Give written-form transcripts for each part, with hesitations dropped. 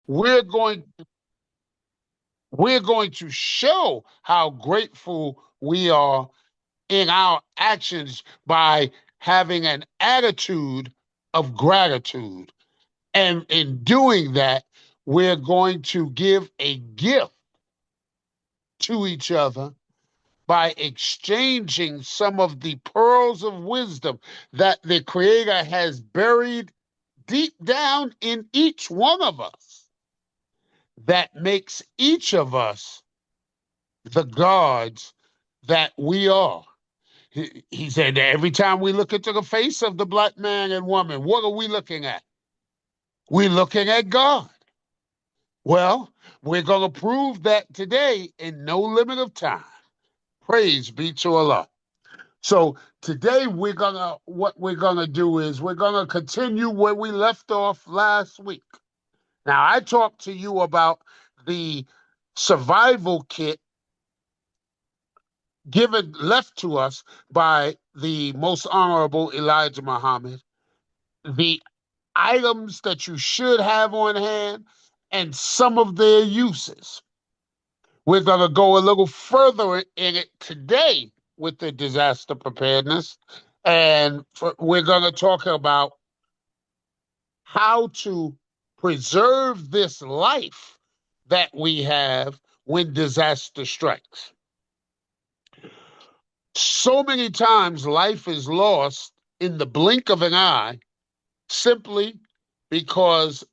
we're going we're going to show how grateful we are in our actions by having an attitude of gratitude. And in doing that, we're going to give a gift to each other by exchanging some of the pearls of wisdom that the Creator has buried deep down in each one of us that makes each of us the gods that we are. He said that every time we look into the face of the black man and woman, what are we looking at? We're looking at God. Well, we're going to prove that today in no limit of time. Praise be to Allah. So today what we're gonna do is we're gonna continue where we left off last week. Now I talked to you about the survival kit given left to us by the most honorable Elijah Muhammad, the items that you should have on hand, and some of their uses. We're going to go a little further in it today with the disaster preparedness, and we're going to talk about how to preserve this life that we have when disaster strikes. So many times life is lost in the blink of an eye simply because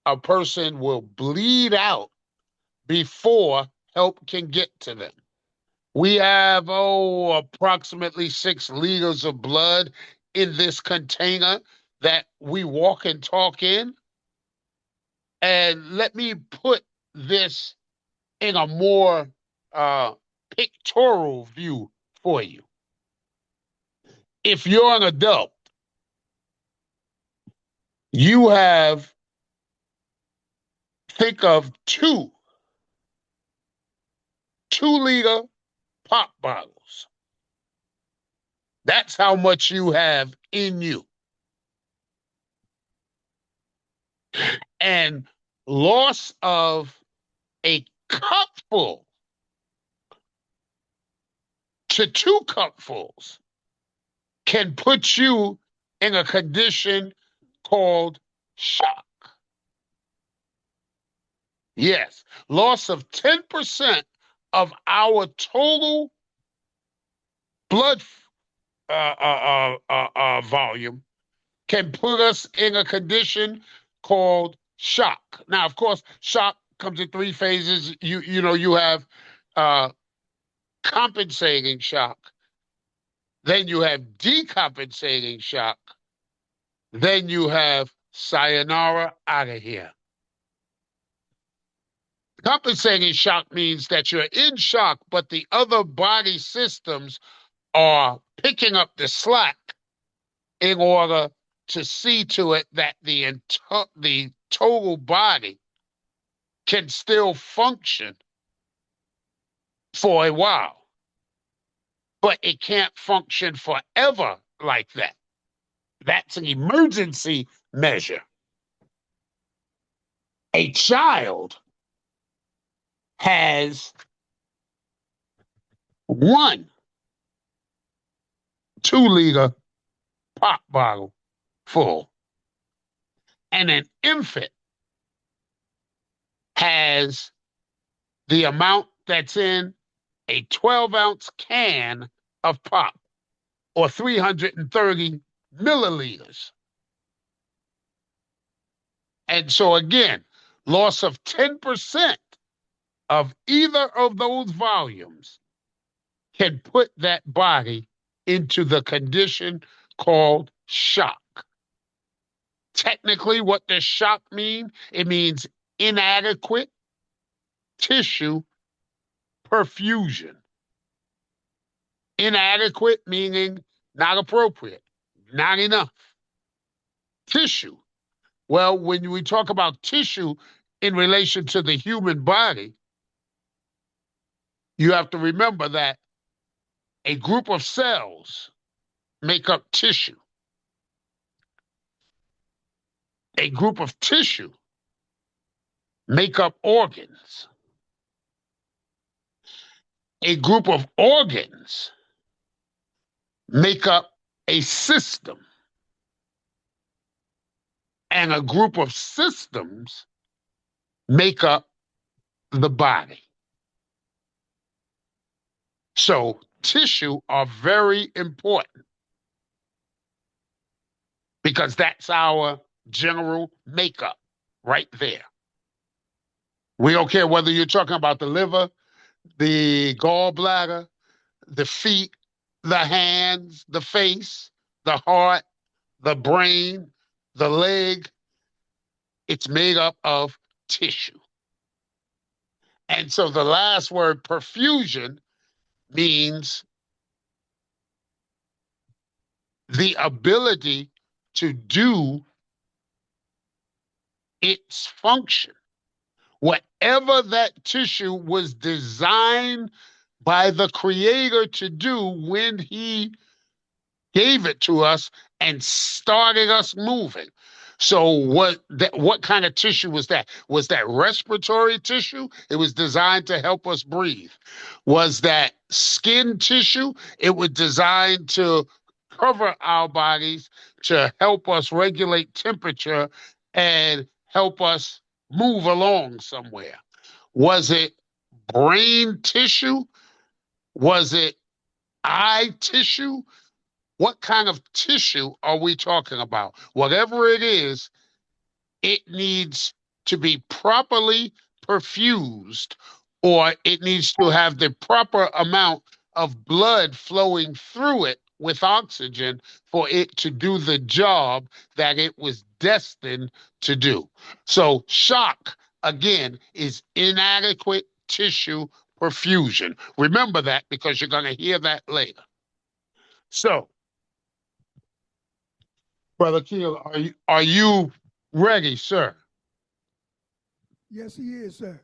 a person will bleed out before help can get to them. We have, approximately 6 liters of blood in this container that we walk and talk in. And let me put this in a more pictorial view for you. If you're an adult, you have, think of 2-liter pop bottles. That's how much you have in you. And loss of a cupful to 2 cupfuls can put you in a condition called shock. Yes, loss of 10% of our total blood volume can put us in a condition called shock. Now, of course, shock comes in 3 phases. You have compensating shock, then you have decompensating shock, then you have sayonara, out of here. Compensating shock means that you're in shock, but the other body systems are picking up the slack in order to see to it that the total body can still function for a while. But it can't function forever like that. That's an emergency measure. A child has 1 2-liter pop bottle full, and an infant has the amount that's in a 12-ounce can of pop, or 330 milliliters. And so again, loss of 10% of either of those volumes can put that body into the condition called shock. Technically, what does shock mean? It means inadequate tissue perfusion. Inadequate meaning not appropriate, not enough. Tissue. Well, when we talk about tissue in relation to the human body, you have to remember that a group of cells make up tissue. A group of tissue make up organs. A group of organs make up a system. And a group of systems make up the body. So tissue are very important because that's our general makeup right there. We don't care whether you're talking about the liver, the gallbladder, the feet, the hands, the face, the heart, the brain, the leg. It's made up of tissue. And so the last word, perfusion, means the ability to do its function. Whatever that tissue was designed by the creator to do when he gave it to us and started us moving. So what kind of tissue was that? Was that respiratory tissue? It was designed to help us breathe. Was that skin tissue? It was designed to cover our bodies to help us regulate temperature and help us move along somewhere. Was it brain tissue? Was it eye tissue? What kind of tissue are we talking about? Whatever it is, it needs to be properly perfused, or it needs to have the proper amount of blood flowing through it with oxygen for it to do the job that it was destined to do. So shock, again, is inadequate tissue perfusion. Remember that because you're going to hear that later. So, Brother Keel, are you ready, sir? Yes, he is, sir.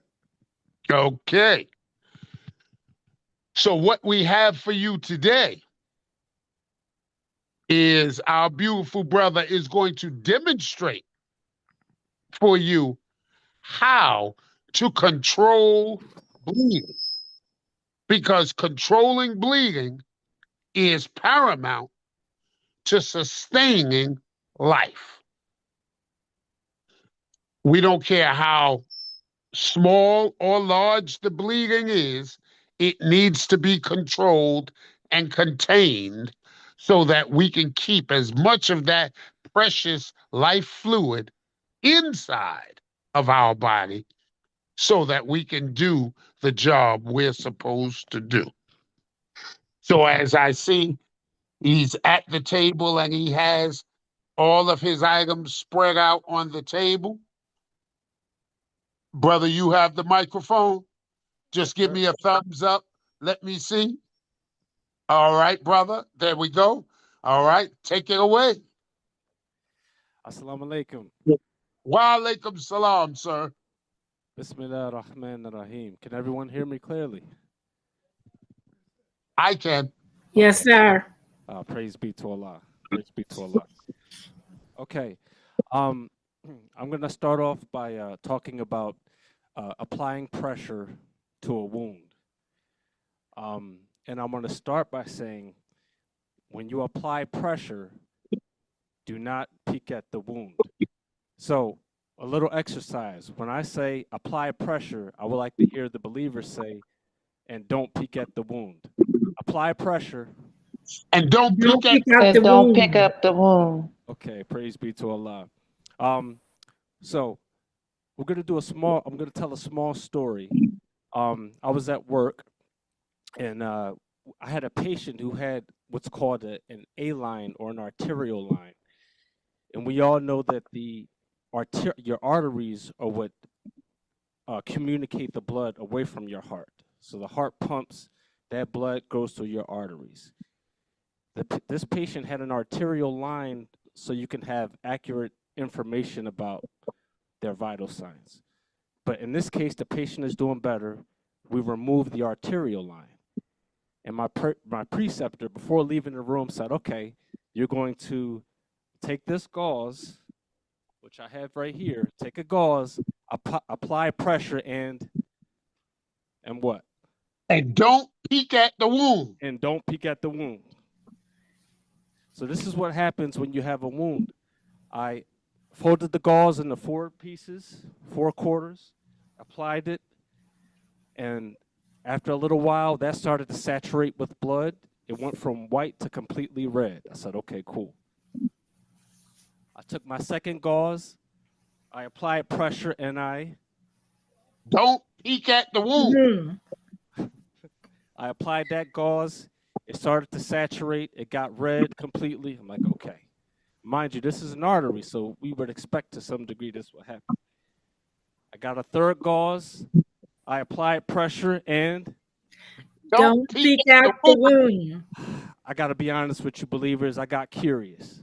Okay. So what we have for you today is our beautiful brother is going to demonstrate for you how to control bleeding, because controlling bleeding is paramount to sustaining life. We don't care how small or large the bleeding is, it needs to be controlled and contained so that we can keep as much of that precious life fluid inside of our body so that we can do the job we're supposed to do. So as I see, he's at the table and he has all of his items spread out on the table. Brother, you have the microphone. Just give me a thumbs up. Let me see. All right, brother. There we go. All right. Take it away. Assalamu alaikum. Wa alaikum salam, sir. Bismillah ar-Rahman ar-Rahim. Can everyone hear me clearly? I can. Yes, sir. Praise be to Allah. Praise be to Allah. Okay. I'm going to start off by talking about applying pressure to a wound. And I'm going to start by saying, when you apply pressure, do not peek at the wound. So, a little exercise. When I say apply pressure, I would like to hear the believers say, and don't peek at the wound. Apply pressure. And don't peek at the don't wound. pick up the wound. Okay, praise be to Allah. So we're gonna do I'm gonna tell a small story. I was at work and I had a patient who had what's called an A line or an arterial line. And we all know that your arteries are what communicate the blood away from your heart. So the heart pumps, that blood goes to your arteries. This patient had an arterial line so you can have accurate information about their vital signs. But in this case, the patient is doing better. We removed the arterial line. And my preceptor, before leaving the room, said, okay, you're going to take this gauze which I have right here. Take a gauze, apply pressure, and what? And don't peek at the wound. And don't peek at the wound. So this is what happens when you have a wound. I folded the gauze into 4 pieces, 4 quarters, applied it, and after a little while, that started to saturate with blood. It went from white to completely red. I said, okay, cool. I took my second gauze, I applied pressure, and Don't peek at the wound. I applied that gauze. It started to saturate. It got red completely. I'm like, okay. Mind you, this is an artery, so we would expect to some degree this will happen. I got a third gauze. I applied pressure, and Don't peek out the wound. I got to be honest with you, believers. I got curious.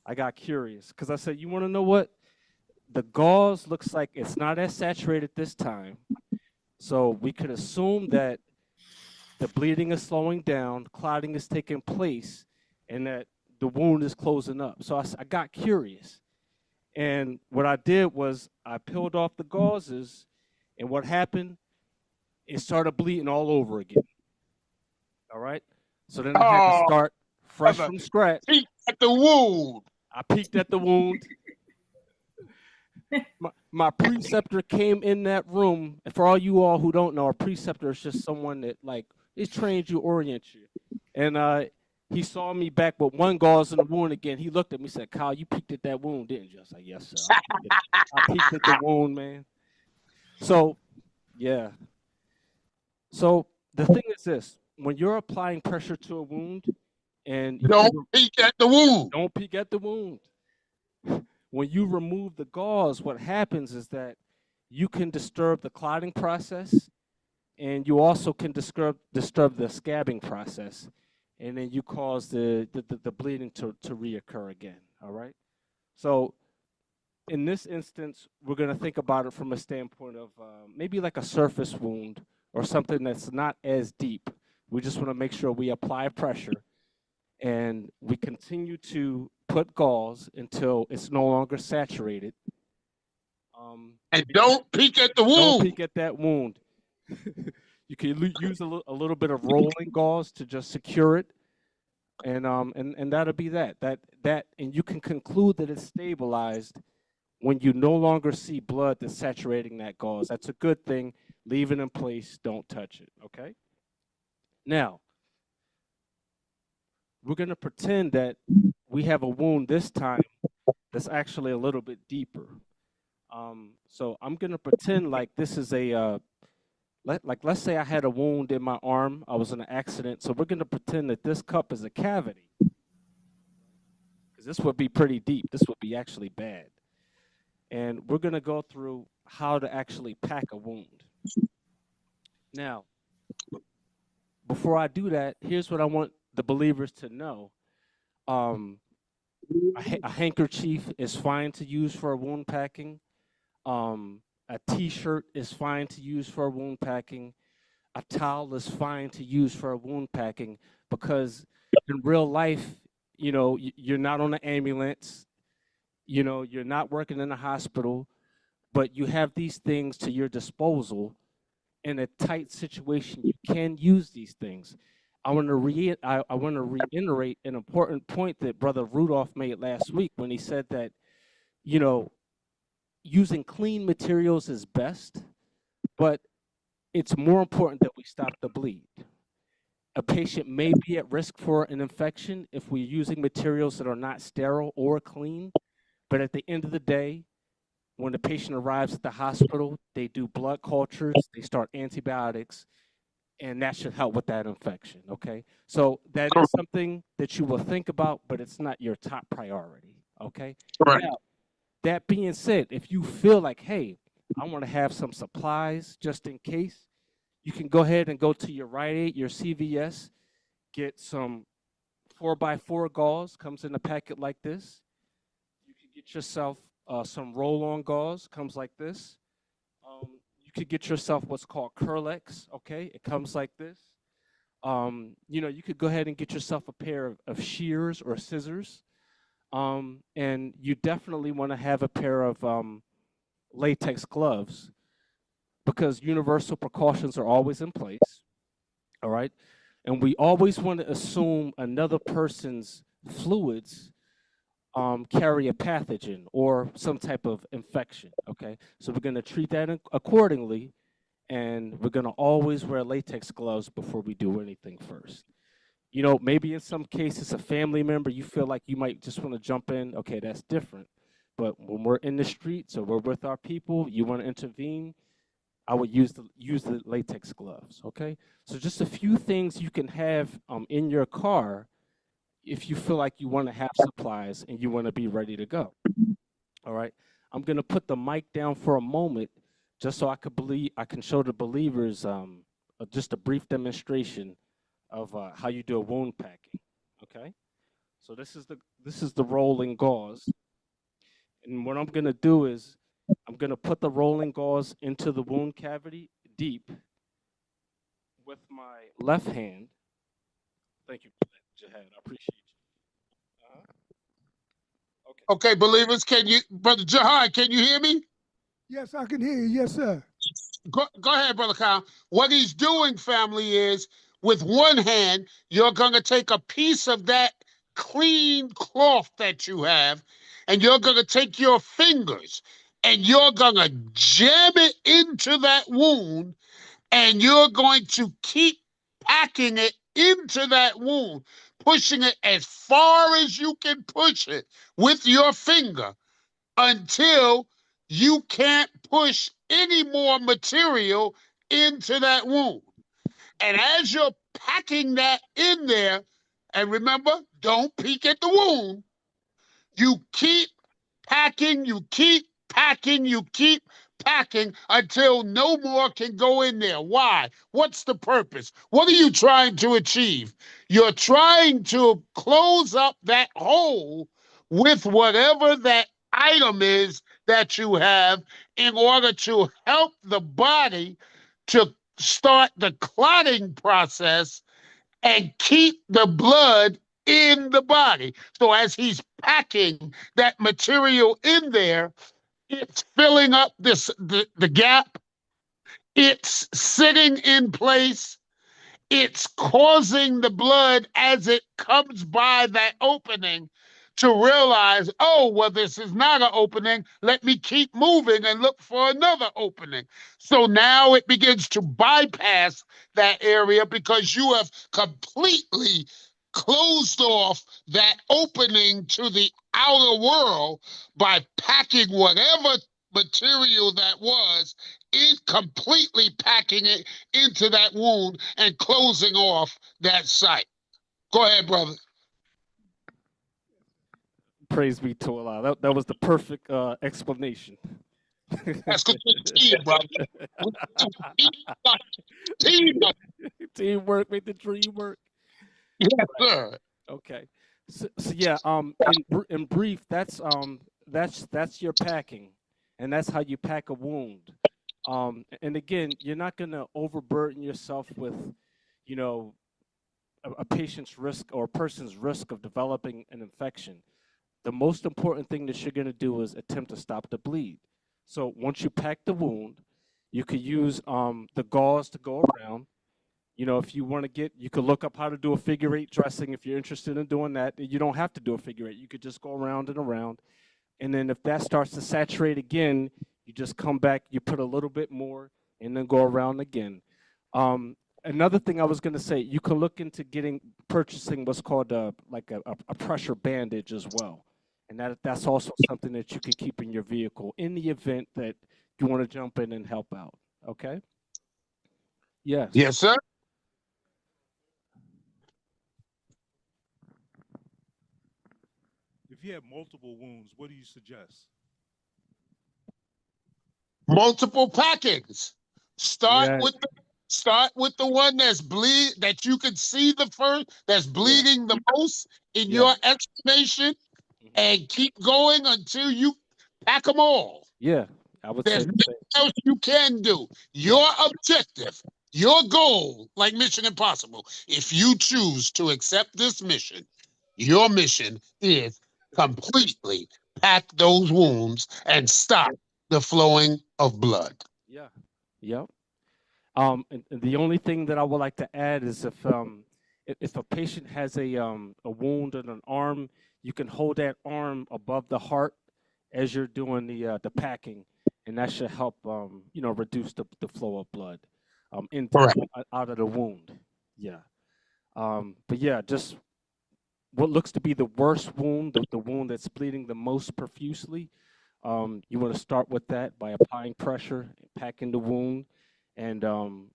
Because I said, you want to know what? The gauze looks like it's not as saturated this time. So we could assume that the bleeding is slowing down, clotting is taking place, and that the wound is closing up. So I got curious. And what I did was I peeled off the gauzes, and what happened, it started bleeding all over again. All right? So then I had to start fresh from scratch. Peek at the wound. I peeked at the wound. My preceptor came in that room. And for all you all who don't know, a preceptor is just someone that like is trained you, orient you. And he saw me back with one gauze in the wound again. He looked at me and said, Kyle, you peeked at that wound, didn't you? I was like, yes, sir. I peeked at the wound, man. So, yeah. So the thing is this. When you're applying pressure to a wound, and don't peek at the wound. Don't peek at the wound. When you remove the gauze, what happens is that you can disturb the clotting process, and you also can disturb the scabbing process, and then you cause the bleeding to reoccur again. All right. So in this instance, we're going to think about it from a standpoint of maybe like a surface wound or something that's not as deep. We just want to make sure we apply pressure and we continue to put gauze until it's no longer saturated. And don't peek at the wound. Don't peek at that wound. You can use a little bit of rolling gauze to just secure it, and that'll be that. And you can conclude that it's stabilized when you no longer see blood that's saturating that gauze. That's a good thing. Leave it in place. Don't touch it. Okay. Now, we're going to pretend that we have a wound this time that's actually a little bit deeper. So I'm going to pretend like this is let's say I had a wound in my arm. I was in an accident. So we're going to pretend that this cup is a cavity. Because this would be pretty deep. This would be actually bad. And we're going to go through how to actually pack a wound. Now, before I do that, here's what I want the believers to know. A handkerchief is fine to use for wound packing. A t-shirt is fine to use for wound packing. A towel is fine to use for wound packing, because in real life, you're not on an ambulance, you're not working in a hospital, but you have these things to your disposal. In a tight situation, you can use these things. I want to reiterate an important point that Brother Rudolph made last week when he said that, using clean materials is best, but it's more important that we stop the bleed. A patient may be at risk for an infection if we're using materials that are not sterile or clean, but at the end of the day, when the patient arrives at the hospital, they do blood cultures, they start antibiotics, and that should help with that infection, okay? So that is something that you will think about, but it's not your top priority, okay? Right. Now, that being said, if you feel like, hey, I want to have some supplies just in case, you can go ahead and go to your Rite Aid, your CVS, get some 4x4 gauze, comes in a packet like this. You can get yourself some roll-on gauze, comes like this. You could get yourself what's called Curlex, okay? It comes like this. You could go ahead and get yourself a pair of shears or scissors. And you definitely want to have a pair of latex gloves because universal precautions are always in place. All right. And we always want to assume another person's fluids carry a pathogen or some type of infection. Okay. So we're going to treat that accordingly. And we're going to always wear latex gloves before we do anything first. You know, maybe in some cases, a family member, you feel like you might just want to jump in. Okay, that's different. But when we're in the streets or we're with our people, you want to intervene, I would use the latex gloves. Okay, so just a few things you can have in your car if you feel like you want to have supplies and you want to be ready to go. All right, I'm gonna put the mic down for a moment just so I can show the believers just a brief demonstration of how you do a wound packing. Okay, so this is the rolling gauze, and what I'm gonna do is I'm gonna put the rolling gauze into the wound cavity deep with my left hand. Thank you for that, Jihad. I appreciate you. Okay. Okay, believers, can you, Brother Jahan, can you hear me? Yes, I can hear you. Yes, sir. Go ahead, Brother Kyle. What he's doing, family, is with one hand, you're going to take a piece of that clean cloth that you have, and you're going to take your fingers and you're going to jam it into that wound, and you're going to keep packing it into that wound, pushing it as far as you can push it with your finger until you can't push any more material into that wound. And as you're packing that in there, and remember, don't peek at the wound, you keep packing, you keep packing, you keep packing until no more can go in there. Why? What's the purpose? What are you trying to achieve? You're trying to close up that hole with whatever that item is that you have in order to help the body to start the clotting process and keep the blood in the body. So as he's packing that material in there, it's filling up the gap. It's sitting in place. It's causing the blood as it comes by that opening to realize, oh, well, this is not an opening. Let me keep moving and look for another opening. So now it begins to bypass that area because you have completely closed off that opening to the outer world by packing whatever material that was in, completely packing it into that wound and closing off that site. Go ahead, brother. Praise be to Allah. That was the perfect explanation. That's because we're a team, brother. Team. Teamwork make the dream work. Yes, sir. Okay. So yeah, in brief, that's your packing, and that's how you pack a wound. And again, you're not gonna overburden yourself with, you know, a patient's risk or a person's risk of developing an infection. The most important thing that you're gonna do is attempt to stop the bleed. So once you pack the wound, you could use the gauze to go around. You know, if you want to you could look up how to do a figure eight dressing if you're interested in doing that. You don't have to do a figure eight. You could just go around and around. And then if that starts to saturate again, you just come back, you put a little bit more, and then go around again. Another thing I was going to say, you can look into purchasing what's called a pressure bandage as well. And that's also something that you can keep in your vehicle in the event that you want to jump in and help out. Okay? Yes. Yes, sir. If you have multiple wounds, what do you suggest? Multiple packings. Start Yeah. with the one that you can see the first, that's bleeding the most in Yeah. your estimation, and keep going until you pack them all. Yeah. I would There's say the nothing same. else you can do. Your objective, your goal, like Mission Impossible, if you choose to accept this mission, your mission is completely pack those wounds and stop the flowing of blood. Yeah. Yep. And the only thing that I would like to add is if a patient has a wound in an arm, you can hold that arm above the heart as you're doing the packing, and that should help reduce the flow of blood Correct. out of the wound. Yeah. But yeah, just what looks to be the worst wound, the wound that's bleeding the most profusely. You want to start with that by applying pressure, packing the wound, and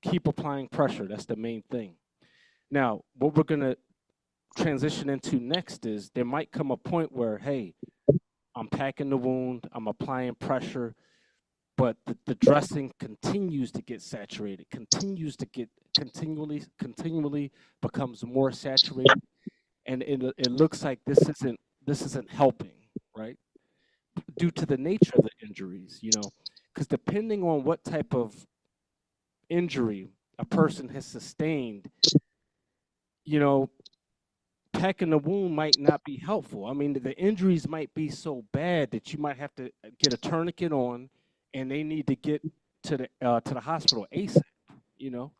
keep applying pressure. That's the main thing. Now, what we're gonna transition into next is there might come a point where, hey, I'm packing the wound, I'm applying pressure, but the dressing continues to get saturated, continually becomes more saturated, and it looks like this isn't helping, right? Due to the nature of the injuries, because depending on what type of injury a person has sustained, you know, packing the wound might not be helpful. I mean, the injuries might be so bad that you might have to get a tourniquet on, and they need to get to the hospital ASAP. You know,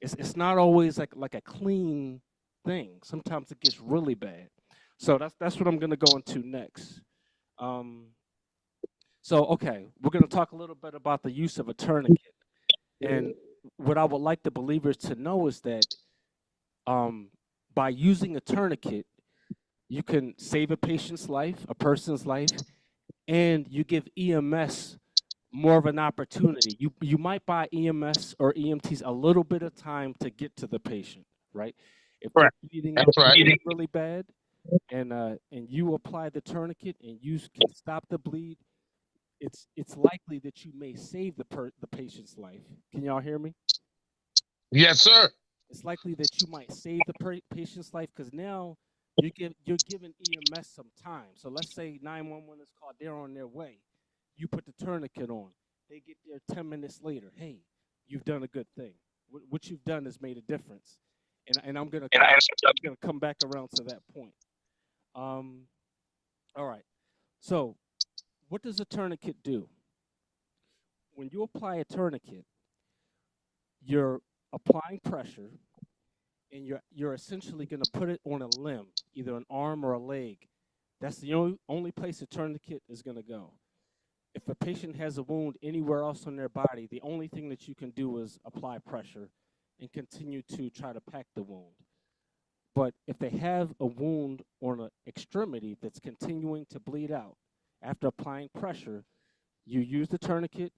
it's not always like a clean thing. Sometimes it gets really bad. So that's what I'm gonna go into next. Um, so okay, we're gonna talk a little bit about the use of a tourniquet, and what I would like the believers to know is that um, by using a tourniquet, you can save a patient's life, a person's life, and you give EMS more of an opportunity. You might buy EMS or EMTs a little bit of time to get to the patient, right? If they're Correct. bleeding That's right. really bad, and you apply the tourniquet and you can stop the bleed, it's likely that you may save the patient's life. Can y'all hear me? Yes, sir. It's likely that you might save the patient's life because now you're giving EMS some time. So let's say 911 is called, they're on their way. You put the tourniquet on. They get there 10 minutes later. Hey, you've done a good thing. What you've done has made a difference. And I'm gonna come back around to that point. Um, all right. So what does a tourniquet do? When you apply a tourniquet, you're applying pressure and you're essentially going to put it on a limb, either an arm or a leg. That's the only place a tourniquet is going to go. If a patient has a wound anywhere else on their body, the only thing that you can do is apply pressure and continue to try to pack the wound. But if they have a wound on an extremity that's continuing to bleed out, after applying pressure, you use the tourniquet,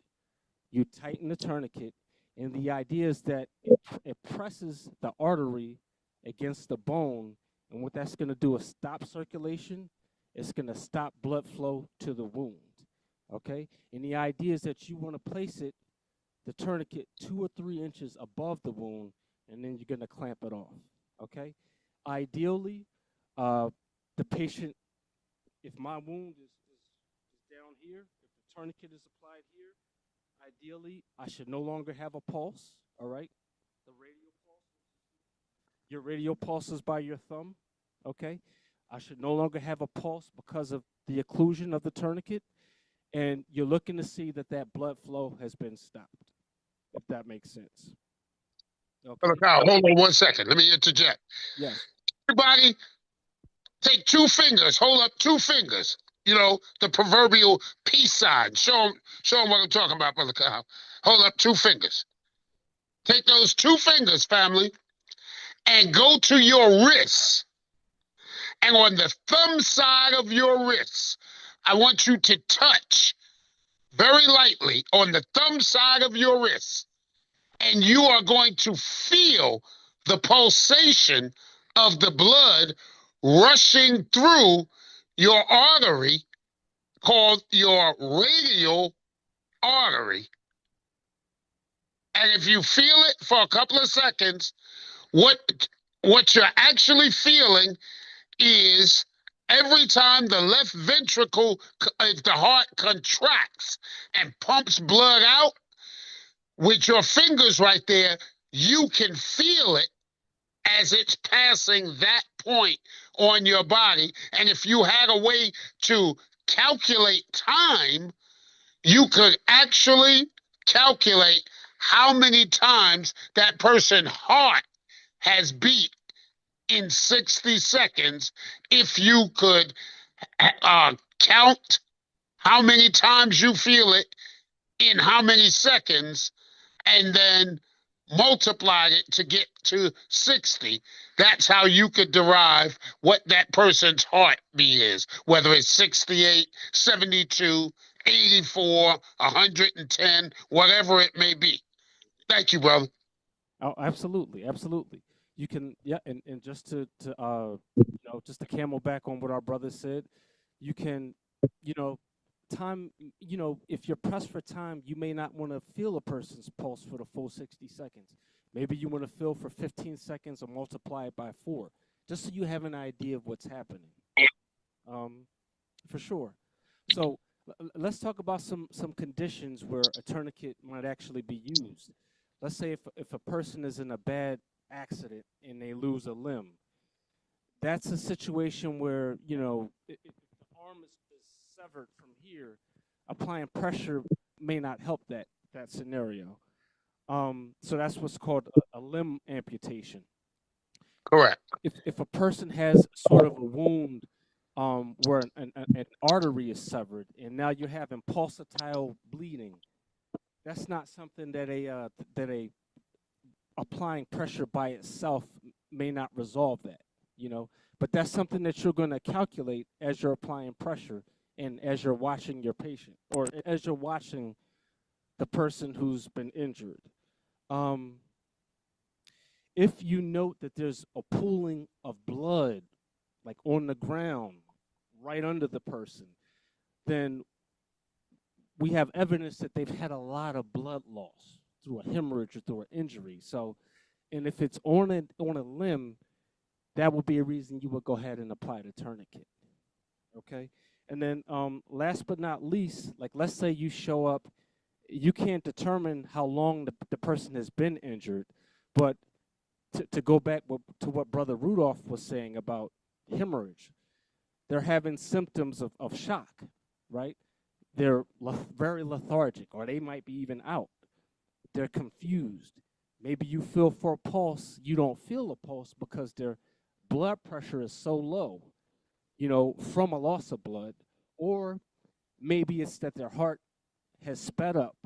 you tighten the tourniquet, and the idea is that it presses the artery against the bone, and what that's going to do is stop circulation. It's going to stop blood flow to the wound. Okay, and the idea is that you want to place the tourniquet 2 or 3 inches above the wound, and then you're going to clamp it off. Okay, ideally, the patient, if my wound is down here, if the tourniquet is applied here, ideally, I should no longer have a pulse. All right, the radial pulse. Your radial pulse is by your thumb. Okay, I should no longer have a pulse because of the occlusion of the tourniquet, and you're looking to see that blood flow has been stopped. If that makes sense. Okay. Brother Kyle, hold on 1 second. Let me interject. Yes. Everybody, take 2 fingers. Hold up 2 fingers. You know, the proverbial peace sign. Show them what I'm talking about, Brother Kyle. Hold up 2 fingers. Take those 2 fingers, family, and go to your wrists. And on the thumb side of your wrists, I want you to touch very lightly on the thumb side of your wrist. And you are going to feel the pulsation of the blood rushing through your artery called your radial artery. And if you feel it for a couple of seconds, what you're actually feeling is every time the left ventricle, if the heart contracts and pumps blood out, with your fingers right there, you can feel it as it's passing that point on your body. And if you had a way to calculate time, you could actually calculate how many times that person's heart has beat in 60 seconds if you could count how many times you feel it in how many seconds and then multiplied it to get to 60. That's how you could derive what that person's heartbeat is, whether it's 68, 72, 84, 110, whatever it may be. Thank you, brother. Oh, absolutely, absolutely. You can, yeah, and just just to camel back on what our brother said, you can, you know, time, if you're pressed for time, you may not want to feel a person's pulse for the full 60 seconds. Maybe you want to feel for 15 seconds or multiply it by 4, just so you have an idea of what's happening. For sure. So let's talk about some conditions where a tourniquet might actually be used. Let's say if a person is in a bad accident and they lose a limb, that's a situation where if the arm is severed from here, applying pressure may not help that scenario. So that's what's called a limb amputation. Correct. If a person has sort of a wound where an artery is severed and now you're having pulsatile bleeding, that's not something that a applying pressure by itself may not resolve that. But that's something that you're going to calculate as you're applying pressure and as you're watching your patient or as you're watching the person who's been injured. If you note that there's a pooling of blood, like on the ground, right under the person, then we have evidence that they've had a lot of blood loss through a hemorrhage or through an injury. So, and if it's on a limb, that would be a reason you would go ahead and apply the tourniquet. Okay, and then last but not least, like let's say you show up, you can't determine how long the person has been injured, but to go back to what Brother Rudolph was saying about hemorrhage, they're having symptoms of shock, right? They're very lethargic, or they might be even out. They're confused. Maybe you feel for a pulse, you don't feel a pulse because their blood pressure is so low, from a loss of blood, or maybe it's that their heart has sped up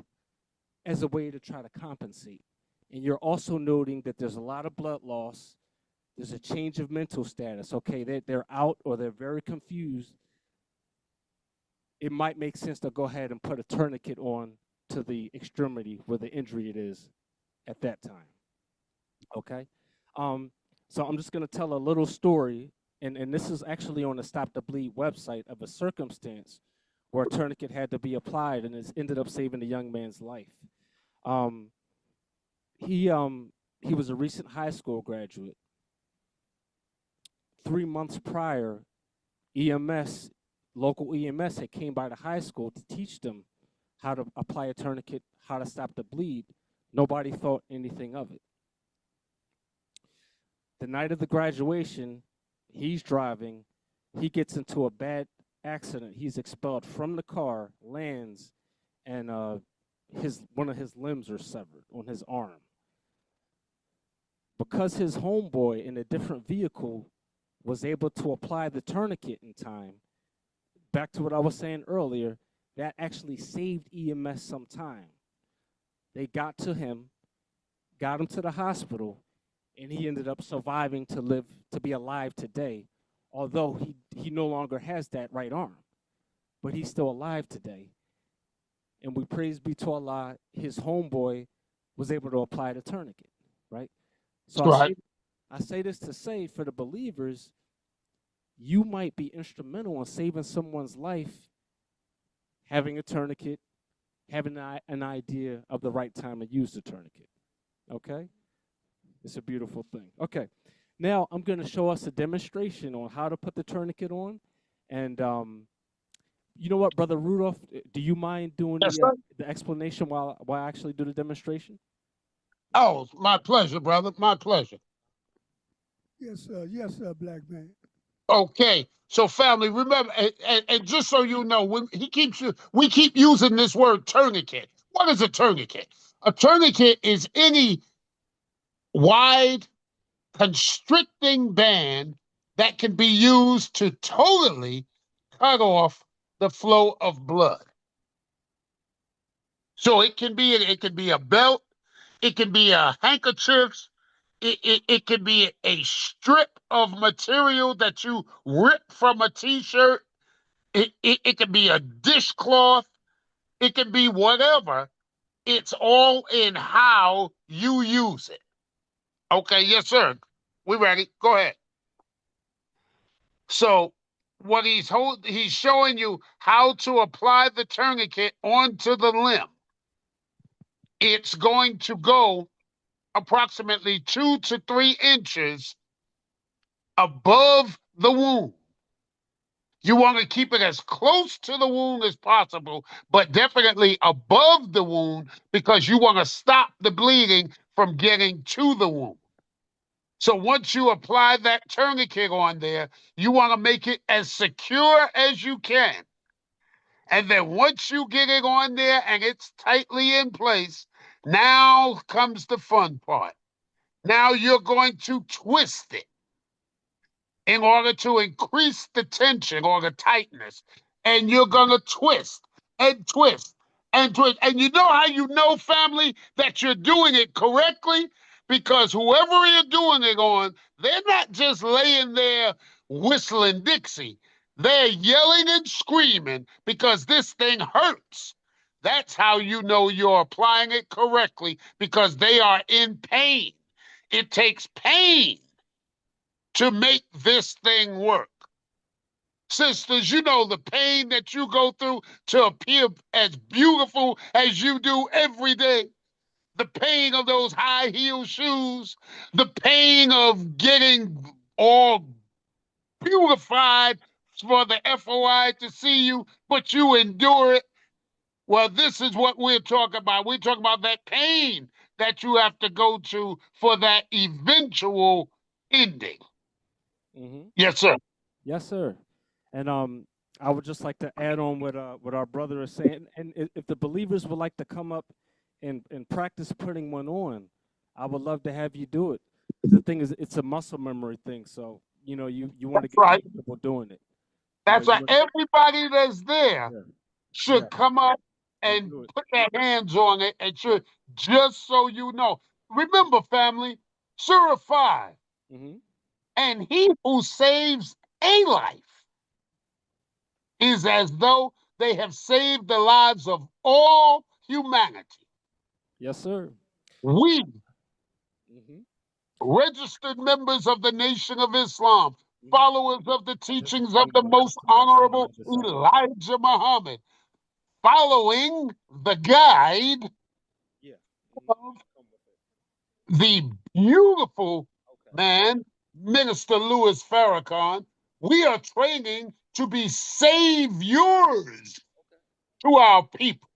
as a way to try to compensate. And you're also noting that there's a lot of blood loss. There's a change of mental status. Okay, they're out or they're very confused. It might make sense to go ahead and put a tourniquet on to the extremity where the injury it is at that time. Okay? So I'm just going to tell a little story, and this is actually on the Stop the Bleed website of a circumstance where a tourniquet had to be applied, and it ended up saving the young man's life. He was a recent high school graduate. 3 months prior, local EMS had came by the high school to teach them how to apply a tourniquet, how to stop the bleed. Nobody thought anything of it. The night of the graduation, he's driving. He gets into a bad accident. He's expelled from the car, lands, and one of his limbs are severed on his arm. Because his homeboy in a different vehicle was able to apply the tourniquet in time, back to what I was saying earlier, that actually saved EMS some time. They got to him, got him to the hospital, and he ended up surviving to be alive today, although he no longer has that right arm. But he's still alive today. And we praise be to Allah, his homeboy was able to apply the tourniquet, right? So Right. I say this to say for the believers, you might be instrumental in saving someone's life, having a tourniquet, having an idea of the right time to use the tourniquet. Okay? It's a beautiful thing. Okay. Now I'm going to show us a demonstration on how to put the tourniquet on. And you know what, Brother Rudolph, do you mind doing Yes, sir. the explanation while I actually do the demonstration? Oh, my pleasure, brother. My pleasure. Yes, sir. Yes, sir, black man. Okay. So, family, remember, and just so you know, we keep using this word tourniquet. What is a tourniquet? A tourniquet is any wide constricting band that can be used to totally cut off the flow of blood. So it can be a belt, it can be a handkerchief, it can be a strip of material that you rip from a t-shirt. It can be a dishcloth. It can be whatever. It's all in how you use it. Okay, yes, sir. We ready? Go ahead. So what he's showing you how to apply the tourniquet onto the limb. It's going to go approximately 2 to 3 inches above the wound. You want to keep it as close to the wound as possible, but definitely above the wound because you want to stop the bleeding from getting to the wound. So once you apply that tourniquet on there, you want to make it as secure as you can. And then once you get it on there and it's tightly in place, now comes the fun part. Now you're going to twist it in order to increase the tension or the tightness. And you're going to twist and twist and twist. And you know how you know, family, that you're doing it correctly? Because whoever you're doing it on, they're not just laying there whistling Dixie. They're yelling and screaming because this thing hurts. That's how you know you're applying it correctly because they are in pain. It takes pain to make this thing work. Sisters, you know the pain that you go through to appear as beautiful as you do every day. The pain of those high heel shoes, the pain of getting all beautified for the FOI to see you, but you endure it. Well, this is what we're talking about. We're talking about that pain that you have to go to for that eventual ending. Mm-hmm. Yes, sir. Yes, sir. And I would just like to add on what our brother is saying. And if the believers would like to come up and practice putting one on, I would love to have you do it. The thing is, it's a muscle memory thing. So you want to That's get right. comfortable doing it. That's You right. wanna, Everybody that's there yeah, yeah, should come up and and do it. put their hands on it and should, just so you know. Remember, family, Surah 5, Mm-hmm. and he who saves a life is as though they have saved the lives of all humanity. Yes, sir. We, Mm-hmm. registered members of the Nation of Islam, Mm-hmm. followers of the This teachings of thing the goes most to my phone. honorable I just have to. Elijah Muhammad, following the guide Yeah. Mm-hmm. of the beautiful Okay. man, Minister Louis Farrakhan, we are training to be saviors to our people.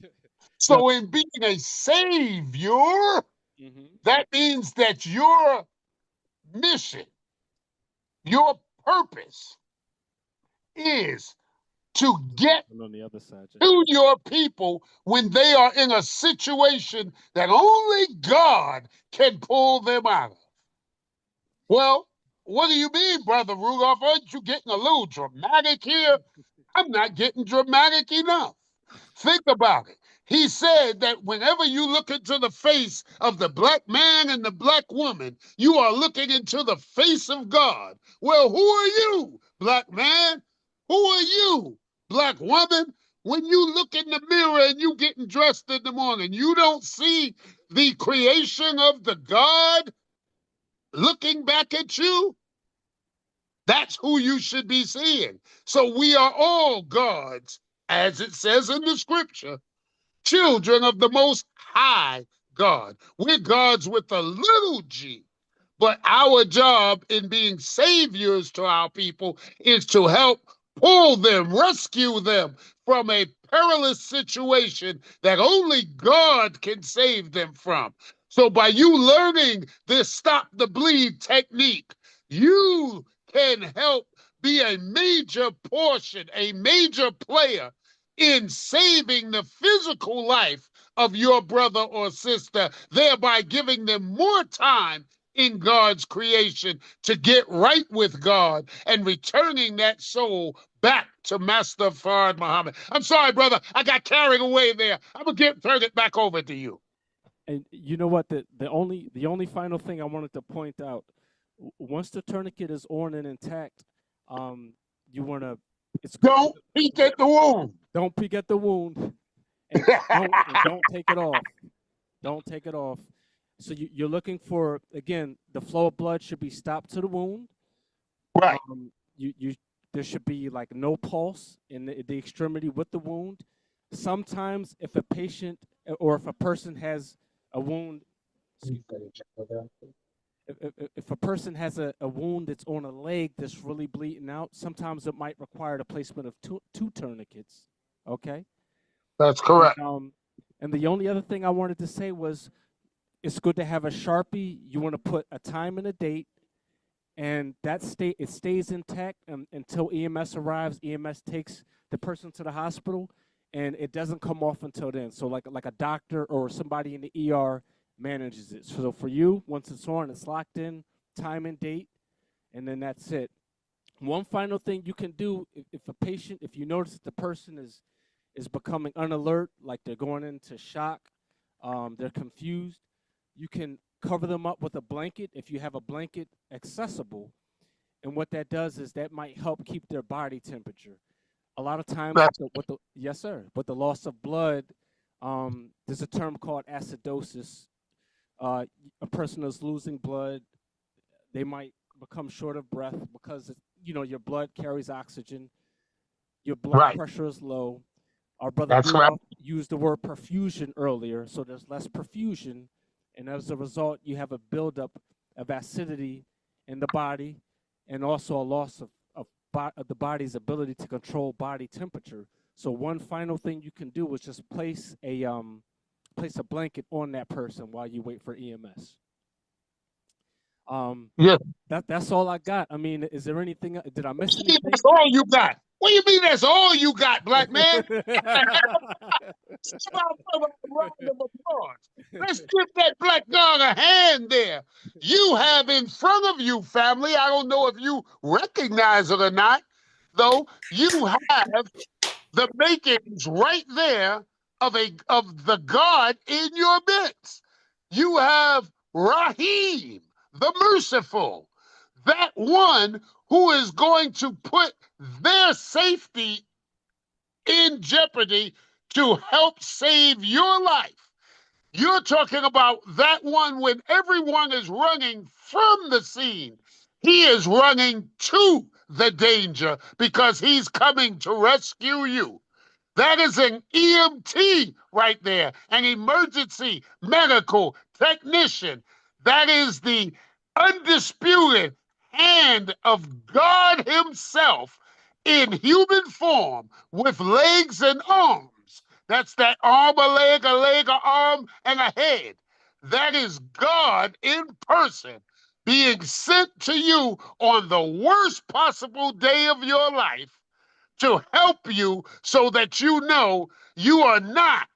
Now. So, in being a savior, Mm-hmm. that means that your mission, your purpose is to get And on the other side, just to your people when they are in a situation that only God can pull them out of. Well, what do you mean, Brother Rudolph? Aren't you getting a little dramatic here? I'm not getting dramatic enough. Think about it. He said that whenever you look into the face of the black man and the black woman, you are looking into the face of God. Well, who are you, black man? Who are you, black woman? When you look in the mirror and you getting dressed in the morning, you don't see the creation of the God looking back at you. That's who you should be seeing. So we are all gods, as it says in the scripture, children of the most high God. We're gods with a little g. But our job in being saviors to our people is to help pull them, rescue them from a perilous situation that only God can save them from. So by you learning this stop the bleed technique, you can help be a major portion, a major player in saving the physical life of your brother or sister, thereby giving them more time in God's creation to get right with God and returning that soul back to Master Fard Muhammad. I'm sorry, brother. I got carried away there. I'm going to turn it back over to you. And you know what? The only final thing I wanted to point out, once the tourniquet is on and intact, you want to. Don't peek at the wound. Don't peek at the wound, and don't take it off. Don't take it off. So you're looking for, again, the flow of blood should be stopped to the wound. Right. You there should be like no pulse in the extremity with the wound. Sometimes if a patient or if a person has a wound, if a person has a wound that's on a leg that's really bleeding out, sometimes it might require the placement of two tourniquets. Okay. That's correct. And the only other thing I wanted to say was, it's good to have a Sharpie. You want to put a time and a date, and it stays intact until EMS arrives. EMS takes the person to the hospital, and it doesn't come off until then. So like a doctor or somebody in the ER manages it. So for you, once it's on, it's locked in, time and date, and then that's it. One final thing you can do, if you notice that the person is becoming unalert, like they're going into shock, they're confused, you can cover them up with a blanket if you have a blanket accessible. And what that does is that might help keep their body temperature. A lot of times, yes, sir, with the loss of blood, there's a term called acidosis. A person is losing blood. They might become short of breath because your blood carries oxygen. Your blood pressure is low. Our brother used the word perfusion earlier, so there's less perfusion, and as a result, you have a buildup of acidity in the body, and also a loss of the body's ability to control body temperature. So one final thing you can do is just place a blanket on that person while you wait for EMS. Yeah. That's all I got. I mean, is there anything? Did I miss anything? That's all you got. What do you mean that's all you got, black man? Let's give that black dog a hand there. You have in front of you, family, I don't know if you recognize it or not, though, you have the makings right there of the God in your midst. You have Rahim, the merciful, that one who is going to put their safety in jeopardy to help save your life. You're talking about that one when everyone is running from the scene. He is running to the danger because he's coming to rescue you. That is an EMT right there, an emergency medical technician. That is the undisputed hand of God himself in human form with legs and arms. That's that arm, a leg, an arm, and a head. That is God in person being sent to you on the worst possible day of your life to help you so that you know you are not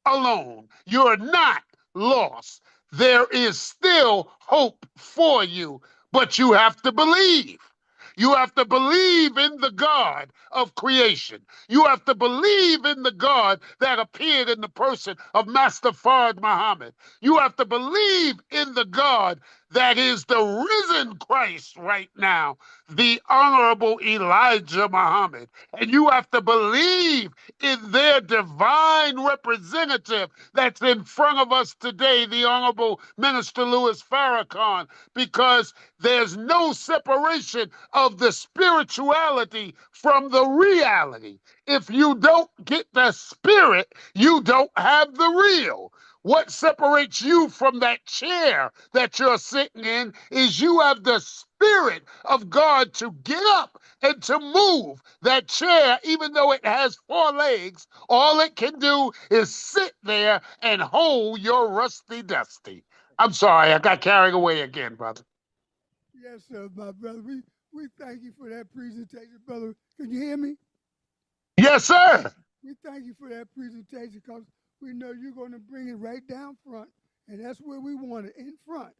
alone. You are not lost. There is still hope for you, but you have to believe. You have to believe in the God of creation. You have to believe in the God that appeared in the person of Master Fard Muhammad. You have to believe in the God that is the risen Christ right now, the Honorable Elijah Muhammad. And you have to believe in their divine representative that's in front of us today, the Honorable Minister Louis Farrakhan, because there's no separation of the spirituality from the reality. If you don't get the spirit, you don't have the real. What separates you from that chair that you're sitting in is you have the spirit of God to get up and to move that chair, even though it has 4 legs. All it can do is sit there and hold your rusty dusty. I'm sorry, I got carried away again, brother. Yes, sir, my brother. We thank you for that presentation, brother. Can you hear me? Yes, sir. We thank you for that presentation because we know you're going to bring it right down front, and that's where we want it, in front,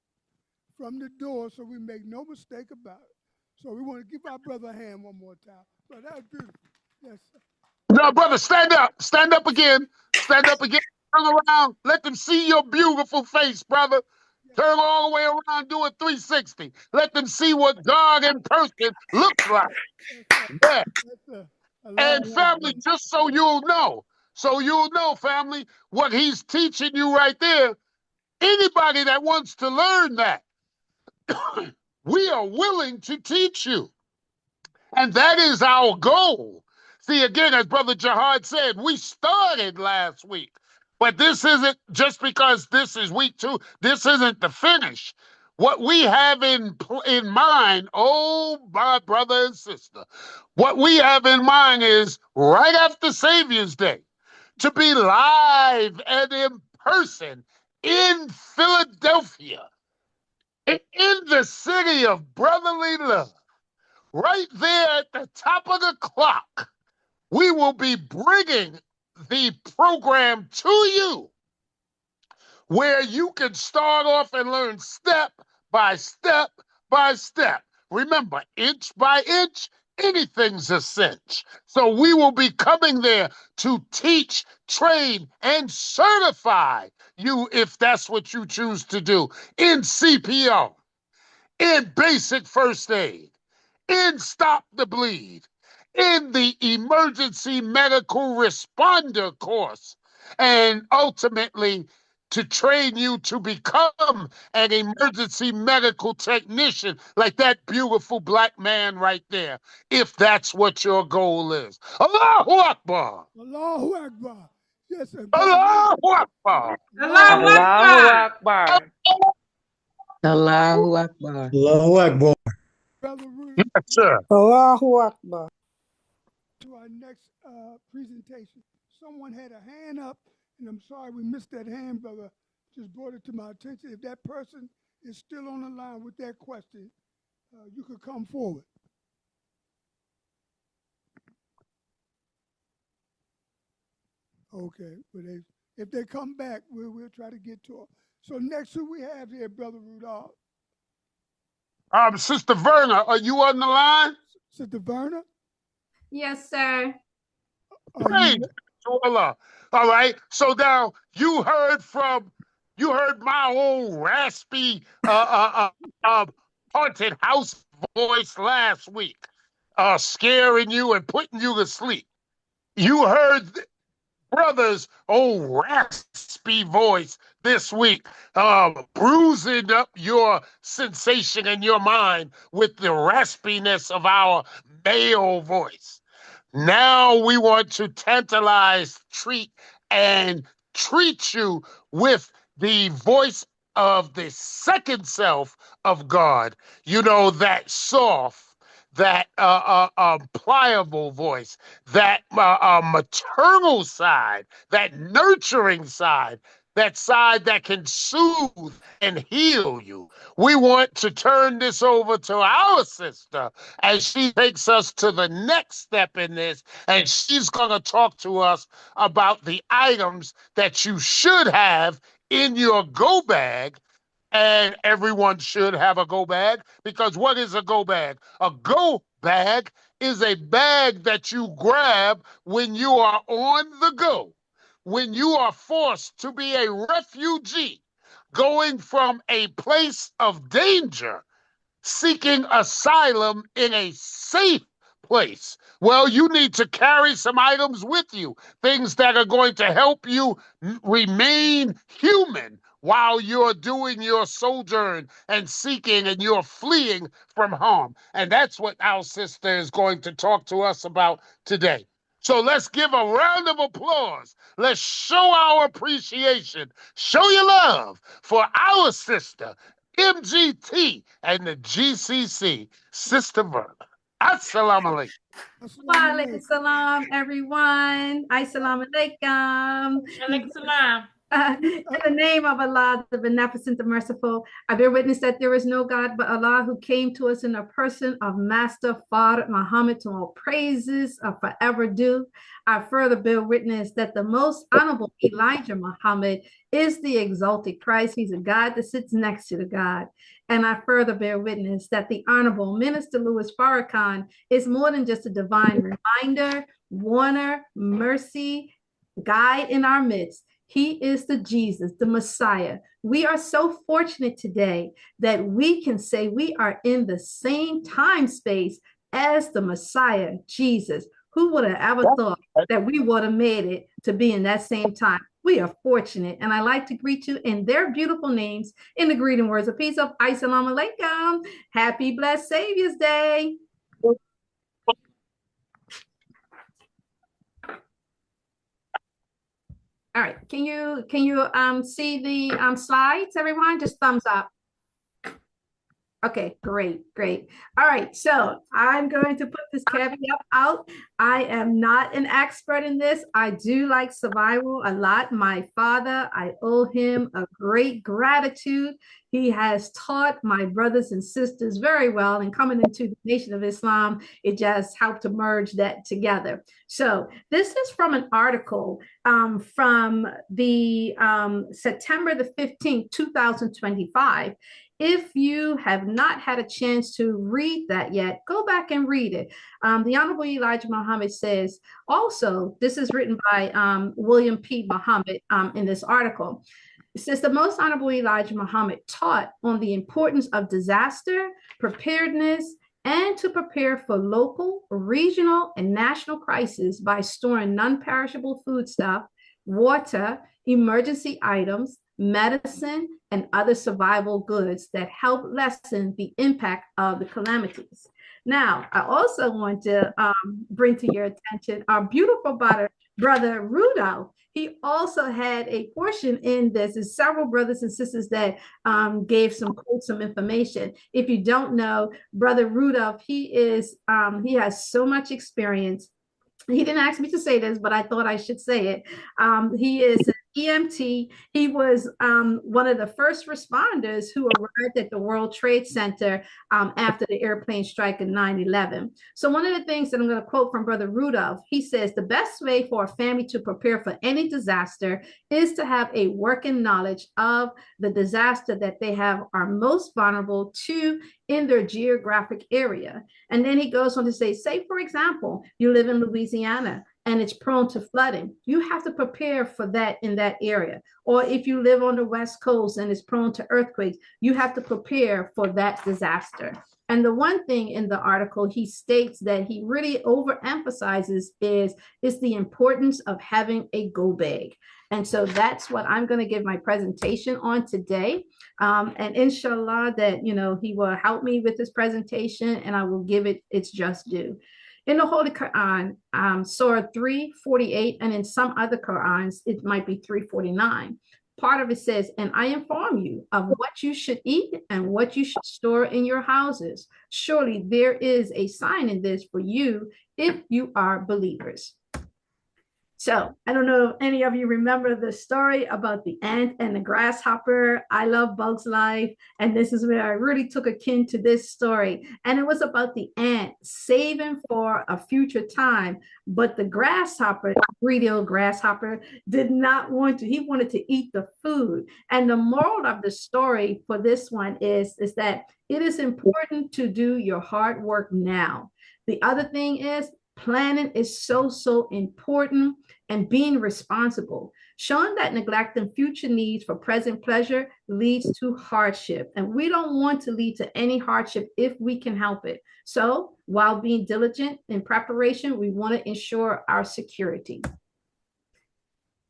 from the door, so we make no mistake about it. So we want to give our brother a hand one more time. But that was beautiful. Yes, sir. No, brother, stand up. Stand up again. Stand up again. Turn around. Let them see your beautiful face, brother. Yes, Turn all the way around. Do a 360. Let them see what God in person looks like. yes, sir. Yeah. Yes, sir. And Allah family, Akbar. just so you'll know, family, what he's teaching you right there. Anybody that wants to learn that, we are willing to teach you. And that is our goal. See, again, as Brother Jihad said, we started last week. But this isn't just because this is week 2, this isn't the finish. What we have in mind, oh, my brother and sister, what we have in mind is right after Savior's Day to be live and in person in Philadelphia, in the city of brotherly love, right there at the top of the clock. We will be bringing the program to you where you can start off and learn step by step by step. Remember, inch by inch, anything's a cinch. So we will be coming there to teach, train, and certify you if that's what you choose to do in CPR, in basic first aid, in Stop the Bleed, in the emergency medical responder course, and ultimately to train you to become an emergency medical technician like that beautiful black man right there, if that's what your goal is. Allahu Akbar! Allahu Akbar. Yes, sir. Brother Rudy. Allahu Akbar! Allahu Allahu Akbar. Akbar. Allahu Akbar. Allahu Akbar. Brother Rudy. Yes, sir. Allahu Akbar. To our next presentation. Someone had a hand up, and I'm sorry we missed that hand, brother. Just brought it to my attention. If that person is still on the line with that question, you could come forward. Okay, but if they come back, we'll try to get to them. So next, who we have here, brother Rudolph? Sister Verna, are you on the line? Sister Verna? Yes, sir. Are Praise you? to Allah. All right. So now you heard my old raspy haunted house voice last week, scaring you and putting you to sleep. You heard brother's old raspy voice this week, bruising up your sensation in your mind with the raspiness of our male voice. Now we want to tantalize, and treat you with the voice of the second self of God. You know, that soft, that pliable voice, that maternal side, that nurturing side, that side that can soothe and heal you. We want to turn this over to our sister as she takes us to the next step in this, and she's going to talk to us about the items that you should have in your go bag. And everyone should have a go bag, because what is a go bag? A go bag is a bag that you grab when you are on the go, when you are forced to be a refugee going from a place of danger, seeking asylum in a safe place. Well, you need to carry some items with you, things that are going to help you remain human while you're doing your sojourn and seeking and you're fleeing from harm. And that's what our sister is going to talk to us about today. So let's give a round of applause. Let's show our appreciation, show your love for our sister, MGT, and the GCC, Sister Verna. Assalamu alaikum. Wa alaikum salam, everyone. Assalamu alaikum. Alaikum salam. In the name of Allah, the Beneficent, the Merciful, I bear witness that there is no God but Allah, who came to us in the person of Master Father Muhammad, to all praises are forever due. I further bear witness that the most honorable Elijah Muhammad is the exalted Christ. He's a God that sits next to the God. And I further bear witness that the Honorable Minister Louis Farrakhan is more than just a divine reminder, warner, mercy, guide in our midst. He is the Jesus, the Messiah. We are so fortunate today that we can say we are in the same time space as the Messiah, Jesus. Who would have ever thought that we would have made it to be in that same time? We are fortunate. And I like to greet you in their beautiful names in the greeting words of peace of Assalamu alaikum. Happy blessed Savior's Day. All right, can you see the slides, everyone? Just thumbs up. Okay, great. All right, so I'm going to put this caveat out. I am not an expert in this. I do like survival a lot. My father, I owe him a great gratitude. He has taught my brothers and sisters very well, and coming into the Nation of Islam, it just helped to merge that together. So this is from an article from the September the 15th, 2025. If you have not had a chance to read that yet, go back and read it. The Honorable Elijah Muhammad says, also, this is written by William P. Muhammad in this article. It says, the Most Honorable Elijah Muhammad taught on the importance of disaster, preparedness, and to prepare for local, regional, and national crises by storing non-perishable foodstuff, water, emergency items, medicine, and other survival goods that help lessen the impact of the calamities. Now, I also want to bring to your attention our beautiful brother Rudolph. He also had a portion in this. There's several brothers and sisters that gave some information. If you don't know, Brother Rudolph, he has so much experience. He didn't ask me to say this, but I thought I should say it. He is an EMT. He was one of the first responders who arrived at the World Trade Center after the airplane strike in 9/11. So one of the things that I'm going to quote from Brother Rudolph, he says, the best way for a family to prepare for any disaster is to have a working knowledge of the disaster that they are most vulnerable to in their geographic area. And then he goes on to say, for example, you live in Louisiana and it's prone to flooding. You have to prepare for that in that area. Or if you live on the West Coast and it's prone to earthquakes, you have to prepare for that disaster. And the one thing in the article he states that he really overemphasizes is the importance of having a go bag. And so that's what I'm going to give my presentation on today. And inshallah that, he will help me with this presentation and I will give it its just due. In the Holy Quran, Surah 348, and in some other Qurans, it might be 349. Part of it says, and I inform you of what you should eat and what you should store in your houses. Surely there is a sign in this for you if you are believers. So I don't know if any of you remember the story about the ant and the grasshopper. I love Bug's Life. And this is where I really took a kin to this story. And it was about the ant saving for a future time. But the grasshopper, greedy old grasshopper, did not want to. He wanted to eat the food. And the moral of the story for this one is that it is important to do your hard work now. The other thing is, planning is so important, and being responsible. Showing that neglecting future needs for present pleasure leads to hardship. And we don't want to lead to any hardship if we can help it. So while being diligent in preparation, we want to ensure our security.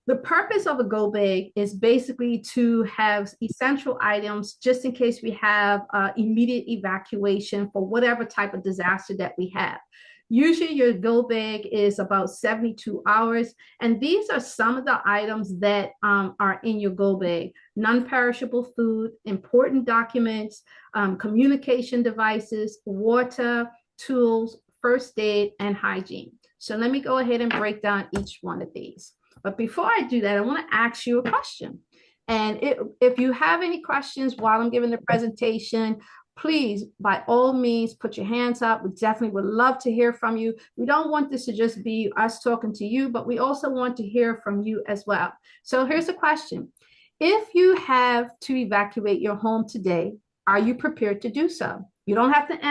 The purpose of a go bag is basically to have essential items just in case we have immediate evacuation for whatever type of disaster that we have. Usually your go bag is about 72 hours. And these are some of the items that are in your go bag: non-perishable food, important documents, communication devices, water, tools, first aid, and hygiene. So let me go ahead and break down each one of these. But before I do that, I want to ask you a question. And if you have any questions while I'm giving the presentation, please, by all means, put your hands up. We definitely would love to hear from you. We don't want this to just be us talking to you, but we also want to hear from you as well. So here's a question. If you have to evacuate your home today, are you prepared to do so? You don't have to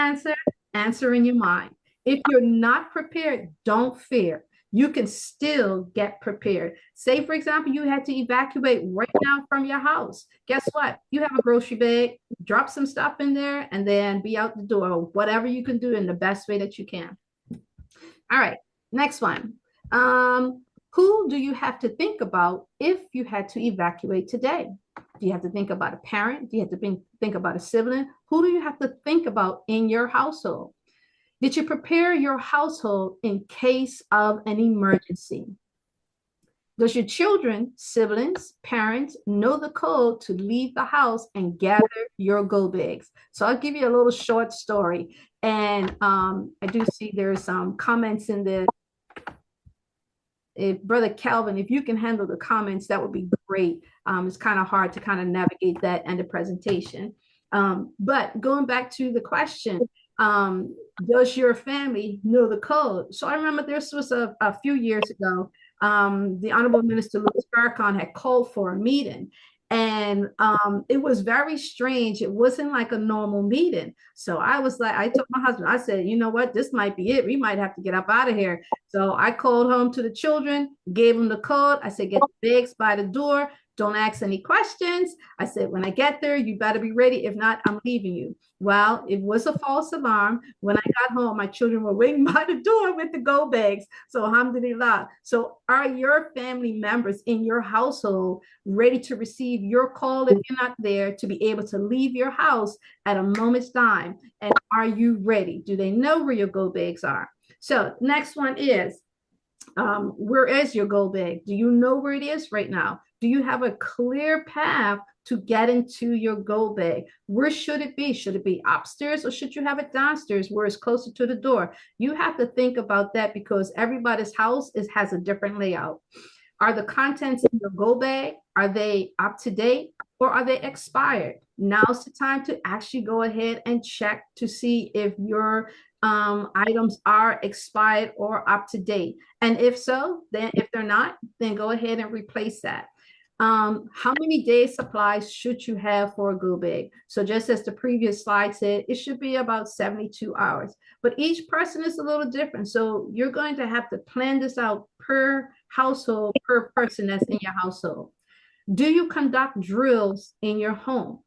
answer in your mind. If you're not prepared, don't fear. You can still get prepared. Say, for example, you had to evacuate right now from your house. Guess what? You have a grocery bag, drop some stuff in there, and then be out the door. Whatever you can do in the best way that you can. All right, next one. Who do you have to think about if you had to evacuate today? Do you have to think about a parent? Do you have to think about a sibling? Who do you have to think about in your household? Did you prepare your household in case of an emergency? Does your children, siblings, parents know the code to leave the house and gather your go bags? So I'll give you a little short story. And I do see there's some comments in there. If Brother Calvin, if you can handle the comments, that would be great. It's kind of hard to kind of navigate that and the presentation. But going back to the question, does your family know the code? So I remember this was a few years ago. The Honorable Minister Louis Farrakhan had called for a meeting. And it was very strange. It wasn't like a normal meeting. So I was like, I told my husband, I said, you know what, this might be it. We might have to get up out of here. So I called home to the children, gave them the code. I said, get the bags by the door. Don't ask any questions. I said, when I get there, you better be ready. If not, I'm leaving you. Well, it was a false alarm. When I got home, my children were waiting by the door with the go bags. So alhamdulillah. So are your family members in your household ready to receive your call if you're not there, to be able to leave your house at a moment's time? And are you ready? Do they know where your go bags are? So next one is, where is your go bag? Do you know where it is right now? Do you have a clear path to get into your go bag? Where should it be? Should it be upstairs or should you have it downstairs where it's closer to the door? You have to think about that because everybody's house has a different layout. Are the contents in your go bag, are they up to date or are they expired? Now's the time to actually go ahead and check to see if your items are expired or up to date. And if so, then if they're not, then go ahead and replace that. How many days supplies should you have for a go bag? So just as the previous slide said, it should be about 72 hours, but each person is a little different. So you're going to have to plan this out per household, per person that's in your household. Do you conduct drills in your home?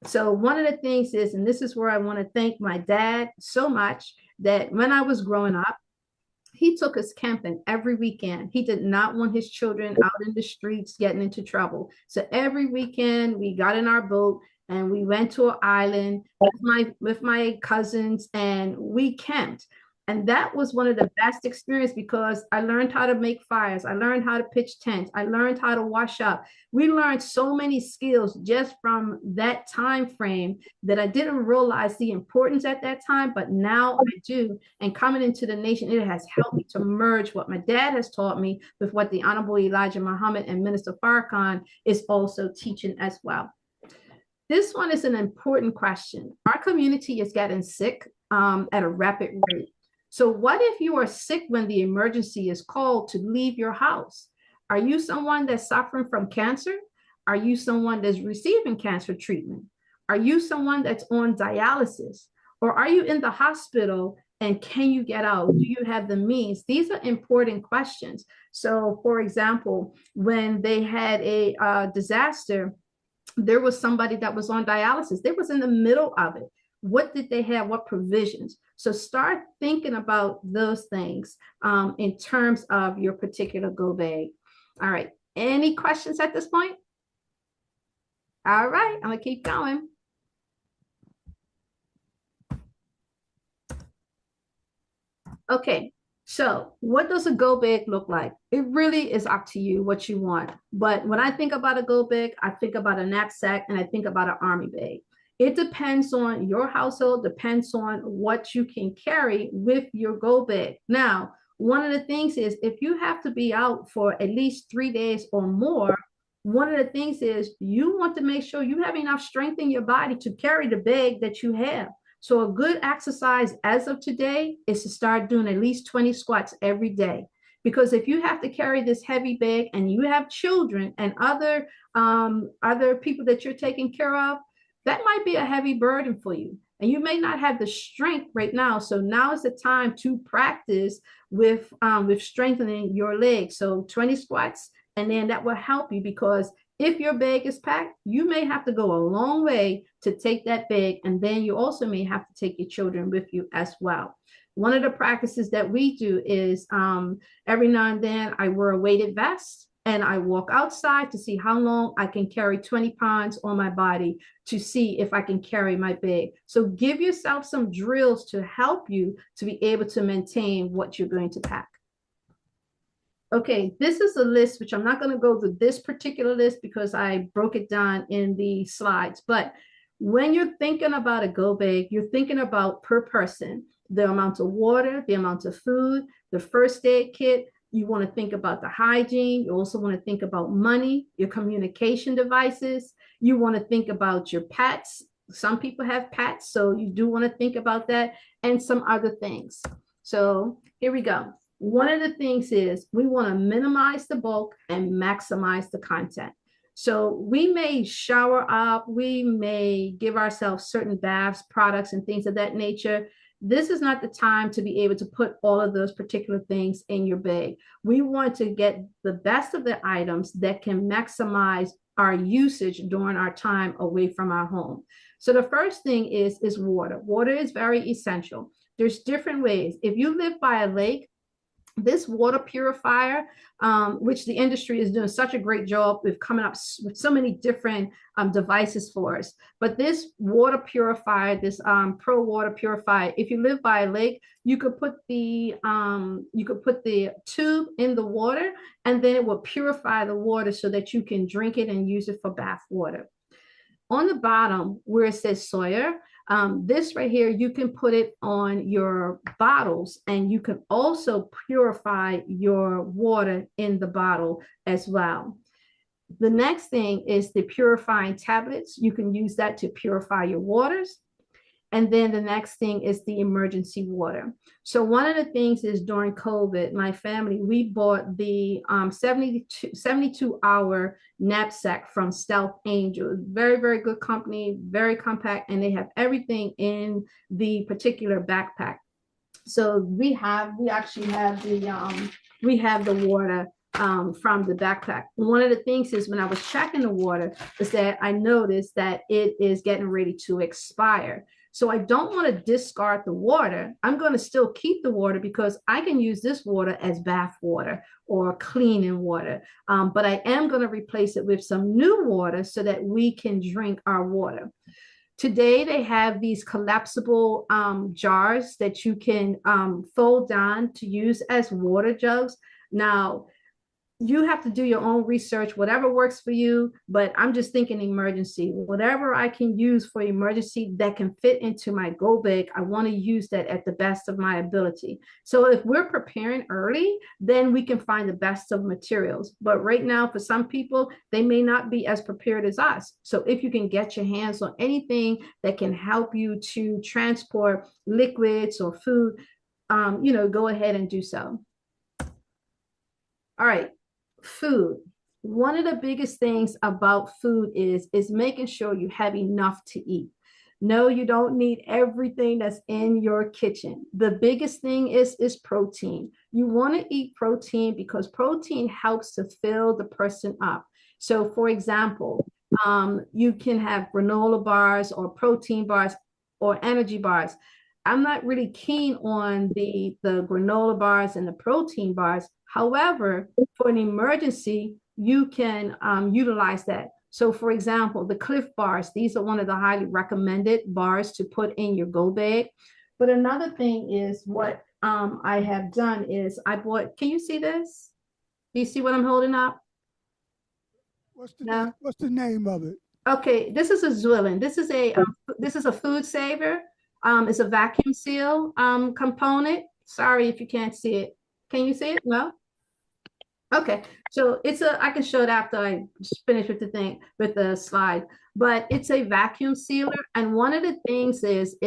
So one of the things is, and this is where I want to thank my dad so much, that when I was growing up, he took us camping every weekend. He did not want his children out in the streets getting into trouble. So every weekend we got in our boat and we went to an island with my cousins and we camped. And that was one of the best experiences because I learned how to make fires. I learned how to pitch tents. I learned how to wash up. We learned so many skills just from that time frame that I didn't realize the importance at that time, but now I do. And coming into the nation, it has helped me to merge what my dad has taught me with what the Honorable Elijah Muhammad and Minister Farrakhan is also teaching as well. This one is an important question. Our community is getting sick at a rapid rate. So what if you are sick when the emergency is called to leave your house? Are you someone that's suffering from cancer? Are you someone that's receiving cancer treatment? Are you someone that's on dialysis? Or are you in the hospital and can you get out? Do you have the means? These are important questions. So for example, when they had a disaster, there was somebody that was on dialysis. They was in the middle of it. What did they have? What provisions? So start thinking about those things in terms of your particular go bag. All right. Any questions at this point? All right. I'm going to keep going. Okay. So what does a go bag look like? It really is up to you what you want. But when I think about a go bag, I think about a knapsack and I think about an army bag. It depends on your household, depends on what you can carry with your go bag. Now, one of the things is if you have to be out for at least 3 days or more, one of the things is you want to make sure you have enough strength in your body to carry the bag that you have. So a good exercise as of today is to start doing at least 20 squats every day. Because if you have to carry this heavy bag and you have children and other people that you're taking care of, that might be a heavy burden for you. And you may not have the strength right now. So now is the time to practice with strengthening your legs. So 20 squats, and then that will help you, because if your bag is packed, you may have to go a long way to take that bag. And then you also may have to take your children with you as well. One of the practices that we do is every now and then I wear a weighted vest and I walk outside to see how long I can carry 20 pounds on my body to see if I can carry my bag. So give yourself some drills to help you to be able to maintain what you're going to pack. Okay, this is a list, which I'm not going to go to this particular list because I broke it down in the slides. But when you're thinking about a go bag, you're thinking about per person, the amount of water, the amount of food, the first aid kit. You want to think about the hygiene. You also want to think about money, your communication devices. You want to think about your pets. Some people have pets, so you do want to think about that, and some other things. So here we go. One of the things is we want to minimize the bulk and maximize the content. So we may shower up, we may give ourselves certain baths, products, and things of that nature. This is not the time to be able to put all of those particular things in your bag. We want to get the best of the items that can maximize our usage during our time away from our home. So the first thing is water. Water is very essential. There's different ways. If you live by a lake, this water purifier, which the industry is doing such a great job with coming up with so many different devices for us. But this water purifier, this Pro Water Purifier, if you live by a lake, you could put the tube in the water, and then it will purify the water so that you can drink it and use it for bath water. On the bottom where it says Sawyer, this right here, you can put it on your bottles, and you can also purify your water in the bottle as well. The next thing is the purifying tablets. You can use that to purify your waters. And then the next thing is the emergency water. So one of the things is during COVID, my family, we bought the 72-hour knapsack from Stealth Angel. Very, very good company, very compact, and they have everything in the particular backpack. So we actually have the water from the backpack. One of the things is when I was checking the water is that I noticed that it is getting ready to expire. So I don't want to discard the water. I'm going to still keep the water because I can use this water as bath water or cleaning water. But I am going to replace it with some new water so that we can drink our water. Today, they have these collapsible jars that you can fold down to use as water jugs. Now, you have to do your own research, whatever works for you, but I'm just thinking emergency. Whatever I can use for emergency that can fit into my go bag, I want to use that at the best of my ability. So if we're preparing early, then we can find the best of materials. But right now, for some people, they may not be as prepared as us. So if you can get your hands on anything that can help you to transport liquids or food, go ahead and do so. All right. Food. One of the biggest things about food is making sure you have enough to eat. No, you don't need everything that's in your kitchen. The biggest thing is protein. You want to eat protein because protein helps to fill the person up. So for example, you can have granola bars or protein bars or energy bars. I'm not really keen on the granola bars and the protein bars. However, for an emergency, you can utilize that. So for example, the Cliff bars, these are one of the highly recommended bars to put in your go bag. But another thing is what I have done is I bought, can you see this? Do you see what I'm holding up? What's the name of it? Okay, this is a Zwilling. This is a food saver. It's a vacuum seal component. Sorry if you can't see it. Can you see it? No? Okay, so I can show it after I finish with the thing, with the slide, but it's a vacuum sealer. And one of the things is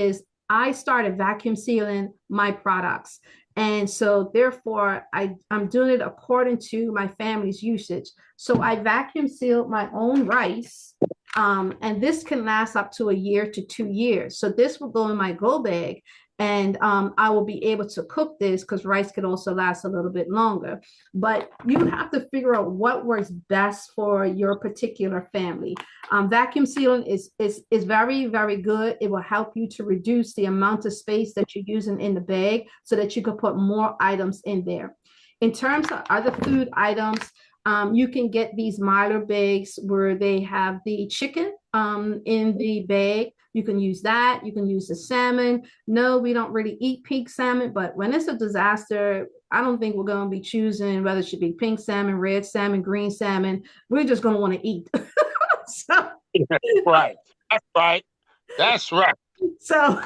I started vacuum sealing my products. And so therefore I'm doing it according to my family's usage. So I vacuum sealed my own rice. And this can last up to a year to 2 years. So this will go in my go bag, and I will be able to cook this because rice can also last a little bit longer. But you have to figure out what works best for your particular family. Vacuum sealing is very, very good. It will help you to reduce the amount of space that you're using in the bag so that you can put more items in there. In terms of other food items, you can get these Mylar bags where they have the chicken in the bag. You can use that. You can use the salmon. No, we don't really eat pink salmon, but when it's a disaster, I don't think we're going to be choosing whether it should be pink salmon, red salmon, green salmon. We're just going to want to eat. So, Right. That's right. That's right. so,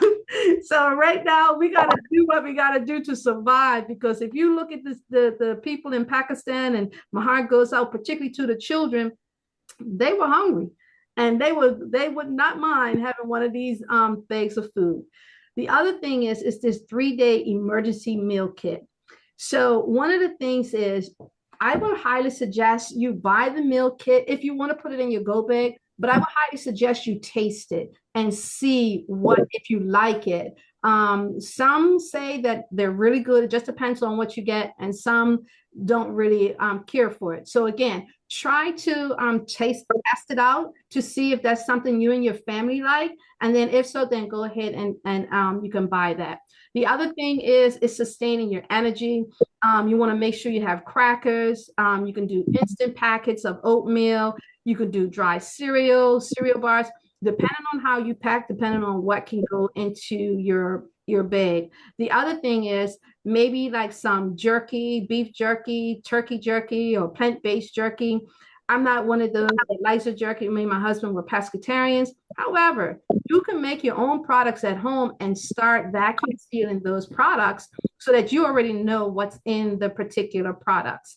so right now we got to do what we got to do to survive. Because if you look at this, the people in Pakistan, and my heart goes out particularly to the children, they were hungry, and they would not mind having one of these bags of food. The other thing is this 3-day emergency meal kit. So one of the things is I would highly suggest you buy the meal kit if you want to put it in your go bag, but I would highly suggest you taste it and see what if you like it. Some say that they're really good. It just depends on what you get, and some don't really care for it. So again, try to test it out to see if that's something you and your family like, and then if so, then go ahead and you can buy that. The other thing is sustaining your energy. You want to make sure you have crackers. You can do instant packets of oatmeal. You can do dry cereal bars, depending on how you pack, depending on what can go into your bag. The other thing is maybe like some jerky, beef jerky, turkey jerky, or plant-based jerky. I'm not one of those that likes the jerky. Me and my husband were pescatarians. However, you can make your own products at home and start vacuum sealing those products so that you already know what's in the particular products.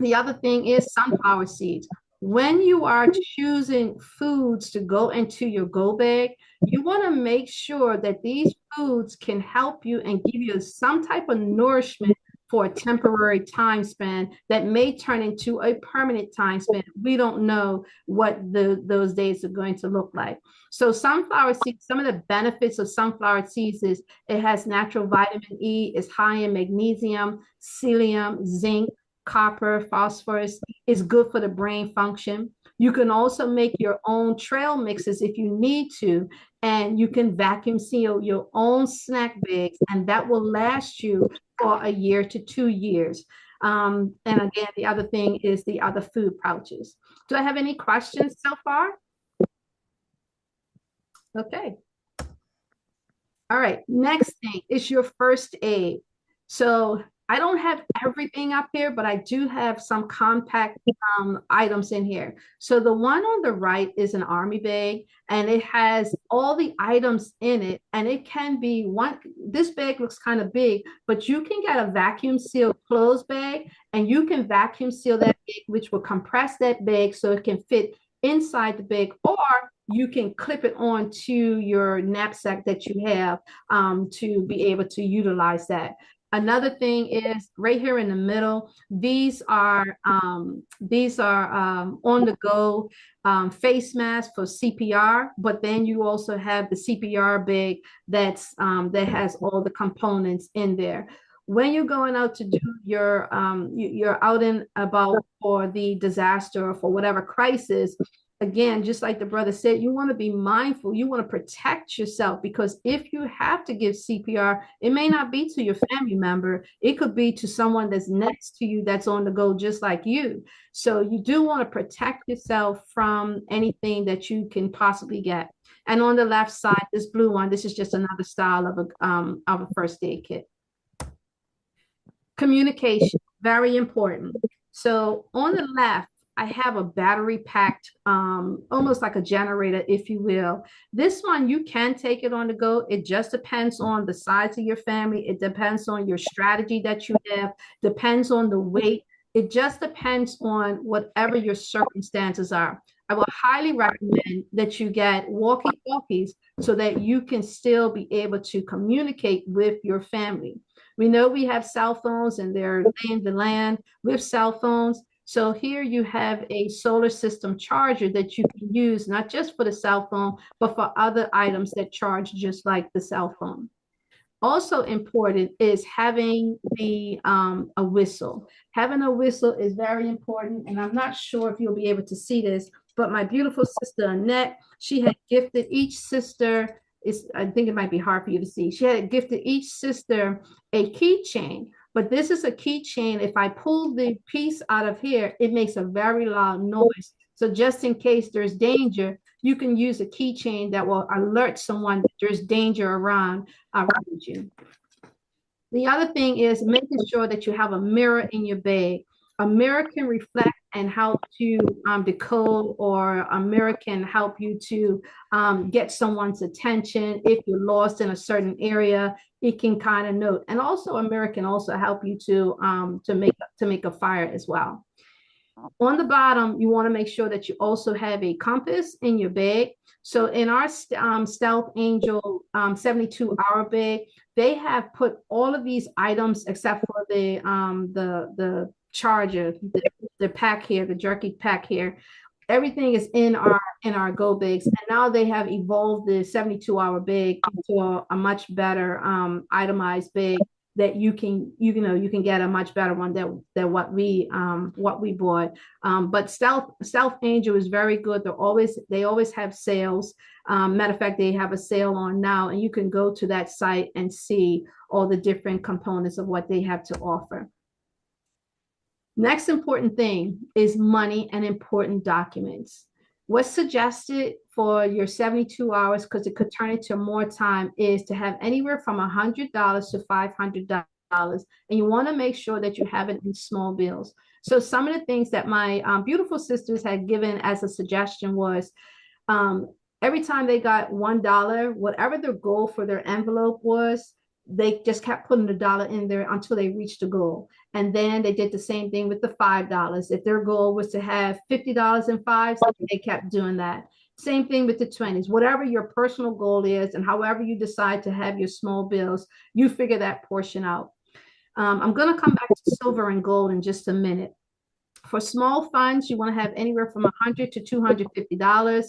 The other thing is sunflower seeds. When you are choosing foods to go into your go bag, you want to make sure that these foods can help you and give you some type of nourishment for a temporary time span that may turn into a permanent time span. We don't know what those days are going to look like. So sunflower seeds, some of the benefits of sunflower seeds is it has natural vitamin E, it's high in magnesium, psyllium, zinc, copper, phosphorus, is good for the brain function. You can also make your own trail mixes if you need to, and you can vacuum seal your own snack bags, and that will last you for a year to 2 years. And again, the other thing is the other food pouches. Do I have any questions so far? Okay. All right, next thing is your first aid. So I don't have everything up here, but I do have some compact items in here. So the one on the right is an army bag, and it has all the items in it. And it can be one, this bag looks kind of big, but you can get a vacuum sealed clothes bag, and you can vacuum seal that bag, which will compress that bag so it can fit inside the bag, or you can clip it onto your knapsack that you have to be able to utilize that. Another thing is right here in the middle. These are on the go face masks for CPR, but then you also have the CPR bag that has all the components in there. When you're going out to do you're out and about for the disaster or for whatever crisis, again, just like the brother said, you want to be mindful. You want to protect yourself, because if you have to give CPR, it may not be to your family member. It could be to someone that's next to you that's on the go just like you. So you do want to protect yourself from anything that you can possibly get. And on the left side, this blue one, this is just another style of a first aid kit. Communication, very important. So on the left, I have a battery packed, almost like a generator, if you will. This one, you can take it on the go. It just depends on the size of your family. It depends on your strategy that you have, depends on the weight. It just depends on whatever your circumstances are. I will highly recommend that you get walkie-talkies so that you can still be able to communicate with your family. We know we have cell phones and they're laying the land with cell phones. So here you have a solar system charger that you can use, not just for the cell phone, but for other items that charge just like the cell phone. Also important is having a whistle. Having a whistle is very important, and I'm not sure if you'll be able to see this, but my beautiful sister Annette, she had gifted each sister. I think it might be hard for you to see. She had gifted each sister a keychain, but this is a keychain. If I pull the piece out of here, it makes a very loud noise. So just in case there's danger, you can use a keychain that will alert someone that there's danger around you. The other thing is making sure that you have a mirror in your bag. A mirror can reflect and help to decode, or a mirror can help you to get someone's attention. If you're lost in a certain area, it can kind of note. And also a mirror can also help you to make a fire as well. On the bottom, you want to make sure that you also have a compass in your bag. So in our Stealth Angel 72-hour bag, they have put all of these items except for the charger, the pack here, the jerky pack here. Everything is in our go bags, and now they have evolved the 72-hour bag into a much better itemized bag that you can get a much better one than what we bought. But Stealth Angel is very good. They always have sales. Matter of fact, they have a sale on now, and you can go to that site and see all the different components of what they have to offer. Next important thing is money and important documents. What's suggested for your 72 hours, because it could turn into more time, is to have anywhere from $100 to $500. And you want to make sure that you have it in small bills. So some of the things that my beautiful sisters had given as a suggestion was every time they got $1, whatever their goal for their envelope was, they just kept putting the dollar in there until they reached the goal. And then they did the same thing with the $5. If their goal was to have $50 in fives, they kept doing that. Same thing with the 20s. Whatever your personal goal is, and however you decide to have your small bills, you figure that portion out. I'm going to come back to silver and gold in just a minute. For small funds, you want to have anywhere from $100 to $250.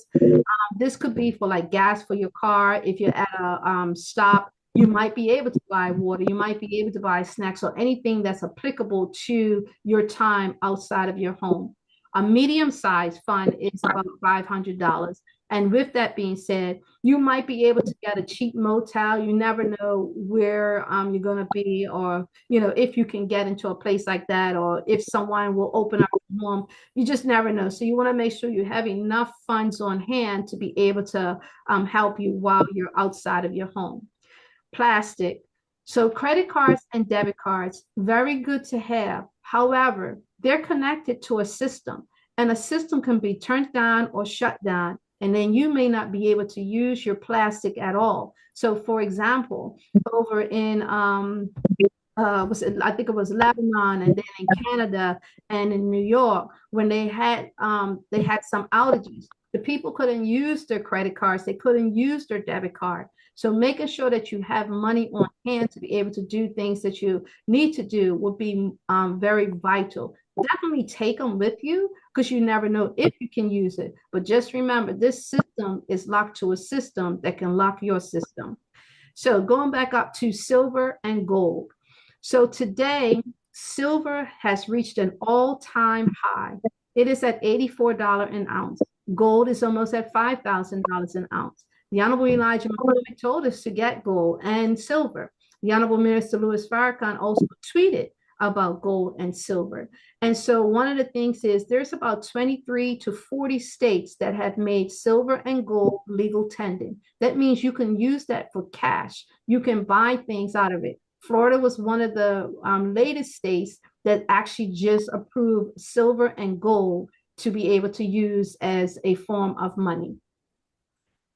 This could be for like gas for your car. If you're at a stop, you might be able to buy water. You might be able to buy snacks or anything that's applicable to your time outside of your home. A medium-sized fund is about $500. And with that being said, you might be able to get a cheap motel. You never know where you're going to be, or, if you can get into a place like that, or if someone will open up a home. You just never know. So you want to make sure you have enough funds on hand to be able to help you while you're outside of your home. Plastic. So credit cards and debit cards, very good to have. However, they're connected to a system, and a system can be turned down or shut down, and then you may not be able to use your plastic at all. So for example, over in I think it was Lebanon, and then in Canada and in New York, when they had some outages, the people couldn't use their credit cards, they couldn't use their debit card. So making sure that you have money on hand to be able to do things that you need to do would be very vital. Definitely take them with you, because you never know if you can use it. But just remember, this system is locked to a system that can lock your system. So going back up to silver and gold. So today, silver has reached an all-time high. It is at $84 an ounce. Gold is almost at $5,000 an ounce. The Honorable Elijah Muhammad told us to get gold and silver. The Honorable Minister Louis Farrakhan also tweeted about gold and silver. And so one of the things is there's about 23 to 40 states that have made silver and gold legal tender. That means you can use that for cash. You can buy things out of it. Florida was one of the latest states that actually just approved silver and gold to be able to use as a form of money.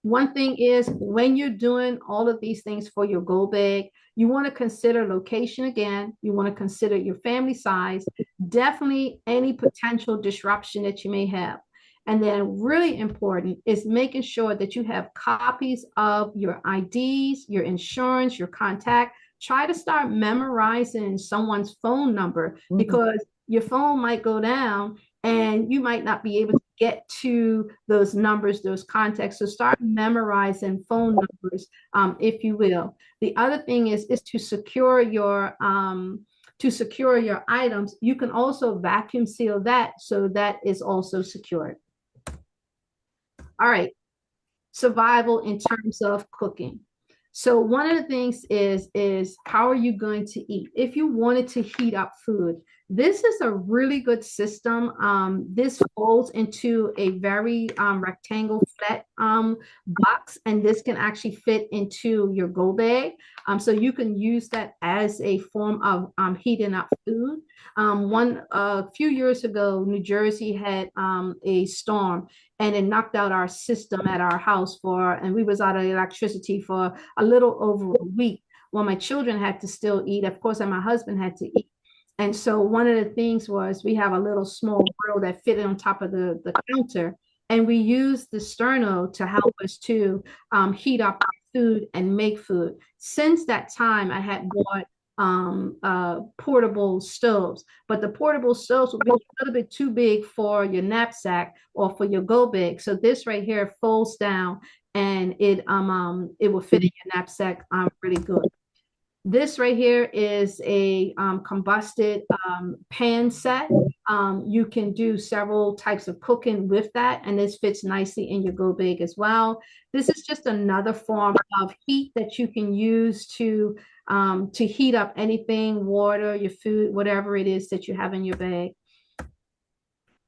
One thing is when you're doing all of these things for your go bag, you want to consider location again. You want to consider your family size, definitely any potential disruption that you may have. And then really important is making sure that you have copies of your IDs, your insurance, your contact. Try to start memorizing someone's phone number because your phone might go down and you might not be able to get to those numbers, those contacts. So start memorizing phone numbers, if you will. The other thing is to secure your items. You can also vacuum seal that, so that is also secured. All right, survival in terms of cooking. So one of the things is how are you going to eat? If you wanted to heat up food, this is a really good system. This folds into a very rectangle flat box, and this can actually fit into your go bag. So you can use that as a form of heating up food. A few years ago, New Jersey had a storm, and it knocked out our system at our house and we was out of electricity for a little over a week. Well, my children had to still eat, of course, and my husband had to eat. And so one of the things was we have a little small grill that fit on top of the counter, and we used the sterno to help us to heat up our food and make food. Since that time, I had bought portable stoves, but the portable stoves would be a little bit too big for your knapsack or for your go bag. So this right here folds down, and it will fit in your knapsack really good. This right here is a combusted pan set. You can do several types of cooking with that, and this fits nicely in your go bag as well. This is just another form of heat that you can use to heat up anything, water, your food, whatever it is that you have in your bag.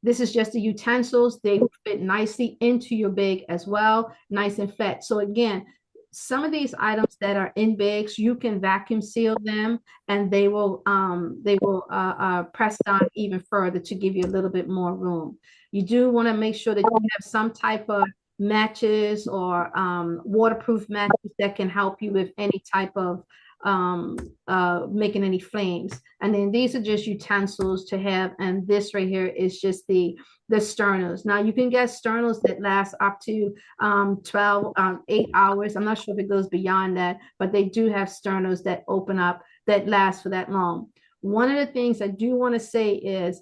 This is just the utensils. They fit nicely into your bag as well, nice and fat. So again, some of these items that are in bags, you can vacuum seal them, and they will press down even further to give you a little bit more room. You do want to make sure that you have some type of matches or waterproof matches that can help you with any type of making any flames. And then these are just utensils to have, and this right here is just the sternos. Now you can get sternos that last up to 8 hours. I'm not sure if it goes beyond that, but they do have sternos that open up that last for that long. One of the things I do want to say is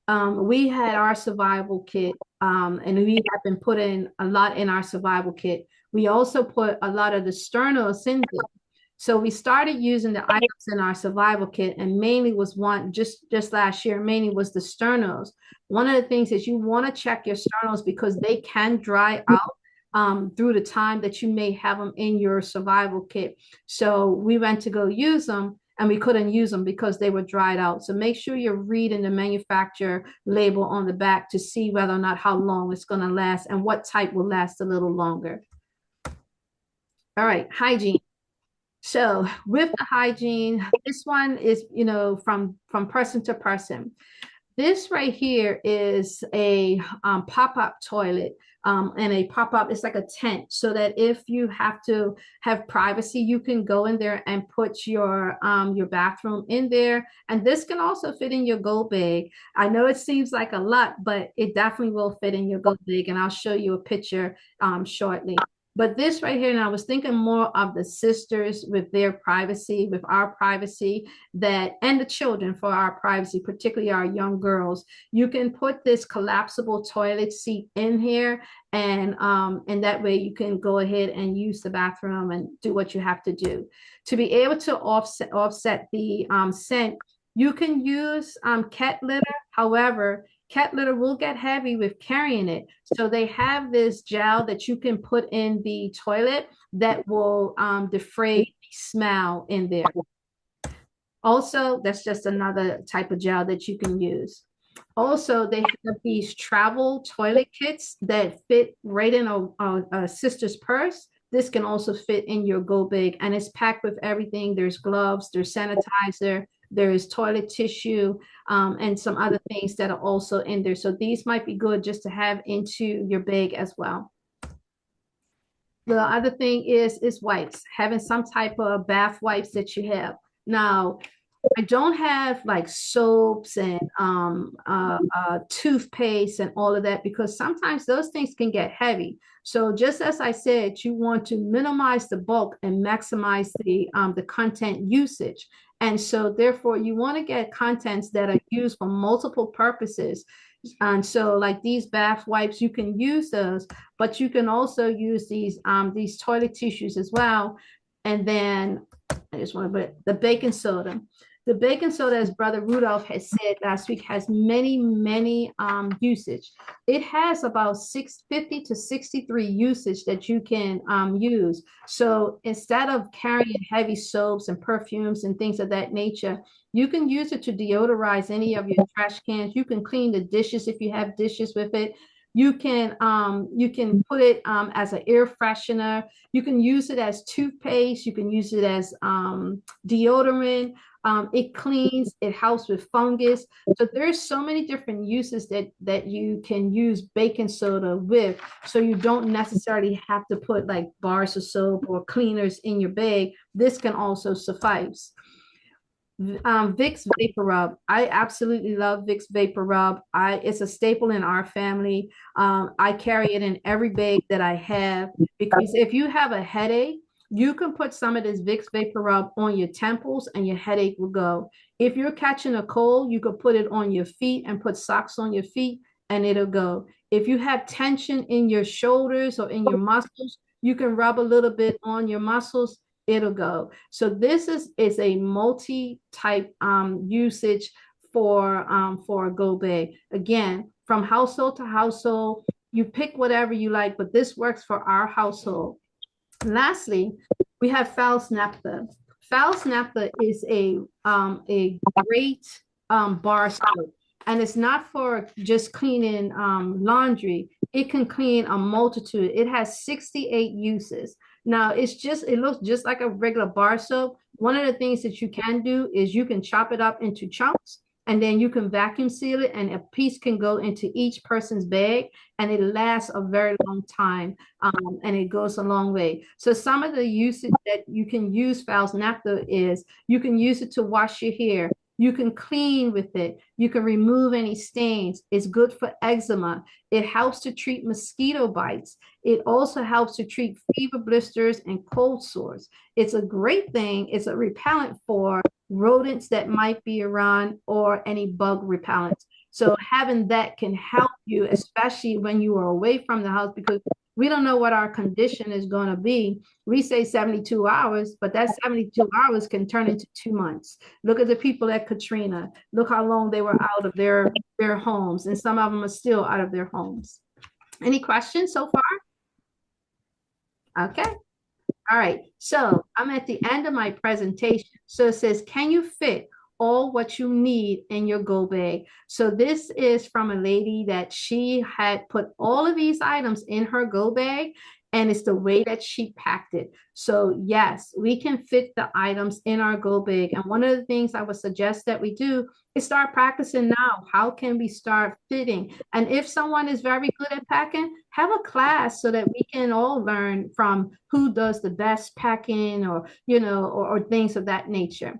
we had our survival kit, and we have been putting a lot in our survival kit. We also put a lot of the sternos in there. So we started using the items in our survival kit, and mainly was one just last year, mainly was the sternos. One of the things is you want to check your sternos because they can dry out through the time that you may have them in your survival kit. So we went to go use them, and we couldn't use them because they were dried out. So make sure you're reading the manufacturer label on the back to see whether or not how long it's going to last and what type will last a little longer. All right, hygiene. So with the hygiene, this one is, from person to person. This right here is a pop-up toilet, and a pop-up, it's like a tent, so that if you have to have privacy, you can go in there and put your bathroom in there. And this can also fit in your go bag. I know it seems like a lot, but it definitely will fit in your go bag, and I'll show you a picture shortly. But this right here, and I was thinking more of the sisters with their privacy, with our privacy, and the children for our privacy, particularly our young girls. You can put this collapsible toilet seat in here, and that way you can go ahead and use the bathroom and do what you have to do. To be able to offset the scent, you can use cat litter. However, cat litter will get heavy with carrying it. So they have this gel that you can put in the toilet that will defray the smell in there. Also, that's just another type of gel that you can use. Also, they have these travel toilet kits that fit right in a sister's purse. This can also fit in your go bag, and it's packed with everything. There's gloves, there's sanitizer, There's toilet tissue, and some other things that are also in there. So these might be good just to have into your bag as well. The other thing is wipes, having some type of bath wipes that you have. Now, I don't have like soaps and toothpaste and all of that, because sometimes those things can get heavy. So just as I said, you want to minimize the bulk and maximize the content usage. And so therefore you want to get contents that are used for multiple purposes. And so like these bath wipes, you can use those, but you can also use these toilet tissues as well. And then I just want to put the baking soda. The baking soda, as Brother Rudolph has said last week, has many usage. It has about 650 to 63 usage that you can use. So instead of carrying heavy soaps and perfumes and things of that nature, you can use it to deodorize any of your trash cans. You can clean the dishes if you have dishes with it. You can put it as an air freshener. You can use it as toothpaste. You can use it as deodorant. It cleans, it helps with fungus. So there's so many different uses that you can use baking soda with. So you don't necessarily have to put like bars of soap or cleaners in your bag. This can also suffice. Vicks Vapor Rub. I absolutely love Vicks Vapor Rub. It's a staple in our family. I carry it in every bag that I have, because if you have a headache, you can put some of this Vicks Vapor Rub on your temples and your headache will go. If you're catching a cold, you could put it on your feet and put socks on your feet and it'll go. If you have tension in your shoulders or in your muscles, you can rub a little bit on your muscles, it'll go. So this is a multi-type usage for a go bag. Again, from household to household, you pick whatever you like, but this works for our household. Lastly, we have Fal's Naphtha. Fal's Naphtha is a great bar soap, and it's not for just cleaning laundry. It can clean a multitude. It has 68 uses. Now, it looks just like a regular bar soap. One of the things that you can do is you can chop it up into chunks, and then you can vacuum seal it, and a piece can go into each person's bag, and it lasts a very long time, and it goes a long way. So some of the usage that you can use Fal's Naphtha is you can use it to wash your hair. You can clean with it. You can remove any stains. It's good for eczema. It helps to treat mosquito bites. It also helps to treat fever blisters and cold sores. It's a great thing. It's a repellent for rodents that might be around or any bug repellents. So having that can help you, especially when you are away from the house, because we don't know what our condition is going to be. We say 72 hours, but that 72 hours can turn into 2 months. Look at the people at Katrina. Look how long they were out of their homes, and some of them are still out of their homes. Any questions so far? Okay. All right. So I'm at the end of my presentation. So it says, can you fit all what you need in your go bag? So this is from a lady that she had put all of these items in her go bag, and it's the way that she packed it. So yes, we can fit the items in our go bag. And one of the things I would suggest that we do is start practicing now. How can we start fitting? And if someone is very good at packing, have a class so that we can all learn from who does the best packing, or, or things of that nature.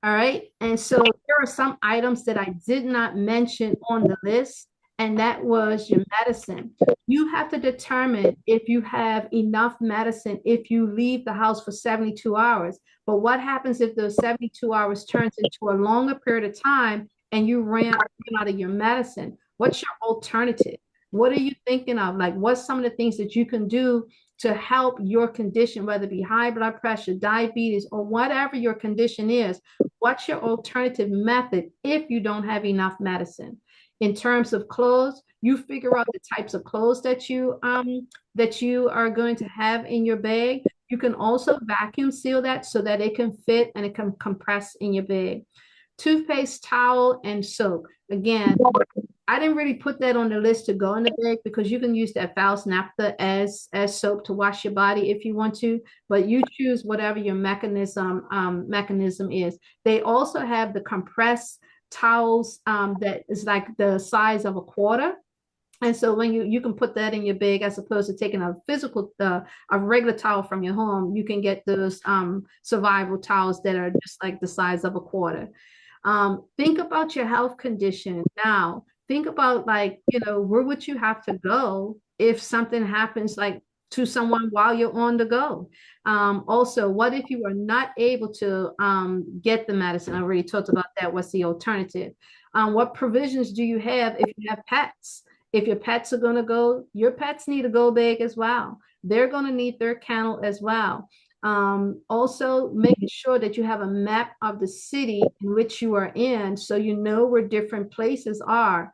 All right. And so there are some items that I did not mention on the list, and that was your medicine. You have to determine if you have enough medicine if you leave the house for 72 hours. But what happens if those 72 hours turns into a longer period of time and you ran out of your medicine? What's your alternative? What are you thinking of? Like, what's some of the things that you can do to help your condition, whether it be high blood pressure, diabetes, or whatever your condition is? What's your alternative method if you don't have enough medicine? In terms of clothes, you figure out the types of clothes that you are going to have in your bag. You can also vacuum seal that so that it can fit and it can compress in your bag. Toothpaste, towel, and soap. Again, I didn't really put that on the list to go in the bag because you can use that Fal's naphtha as soap to wash your body if you want to, but you choose whatever your mechanism is. They also have the compressed towels that is like the size of a quarter. And so when you can put that in your bag as opposed to taking a regular towel from your home, you can get those survival towels that are just like the size of a quarter. Think about your health condition now. Think about, like, where would you have to go if something happens, like to someone while you're on the go? Also, what if you are not able to get the medicine? I already talked about that. What's the alternative? What provisions do you have if you have pets? If your pets are going to go, your pets need a go bag as well. They're going to need their kennel as well. Also, making sure that you have a map of the city in which you are in so you know where different places are.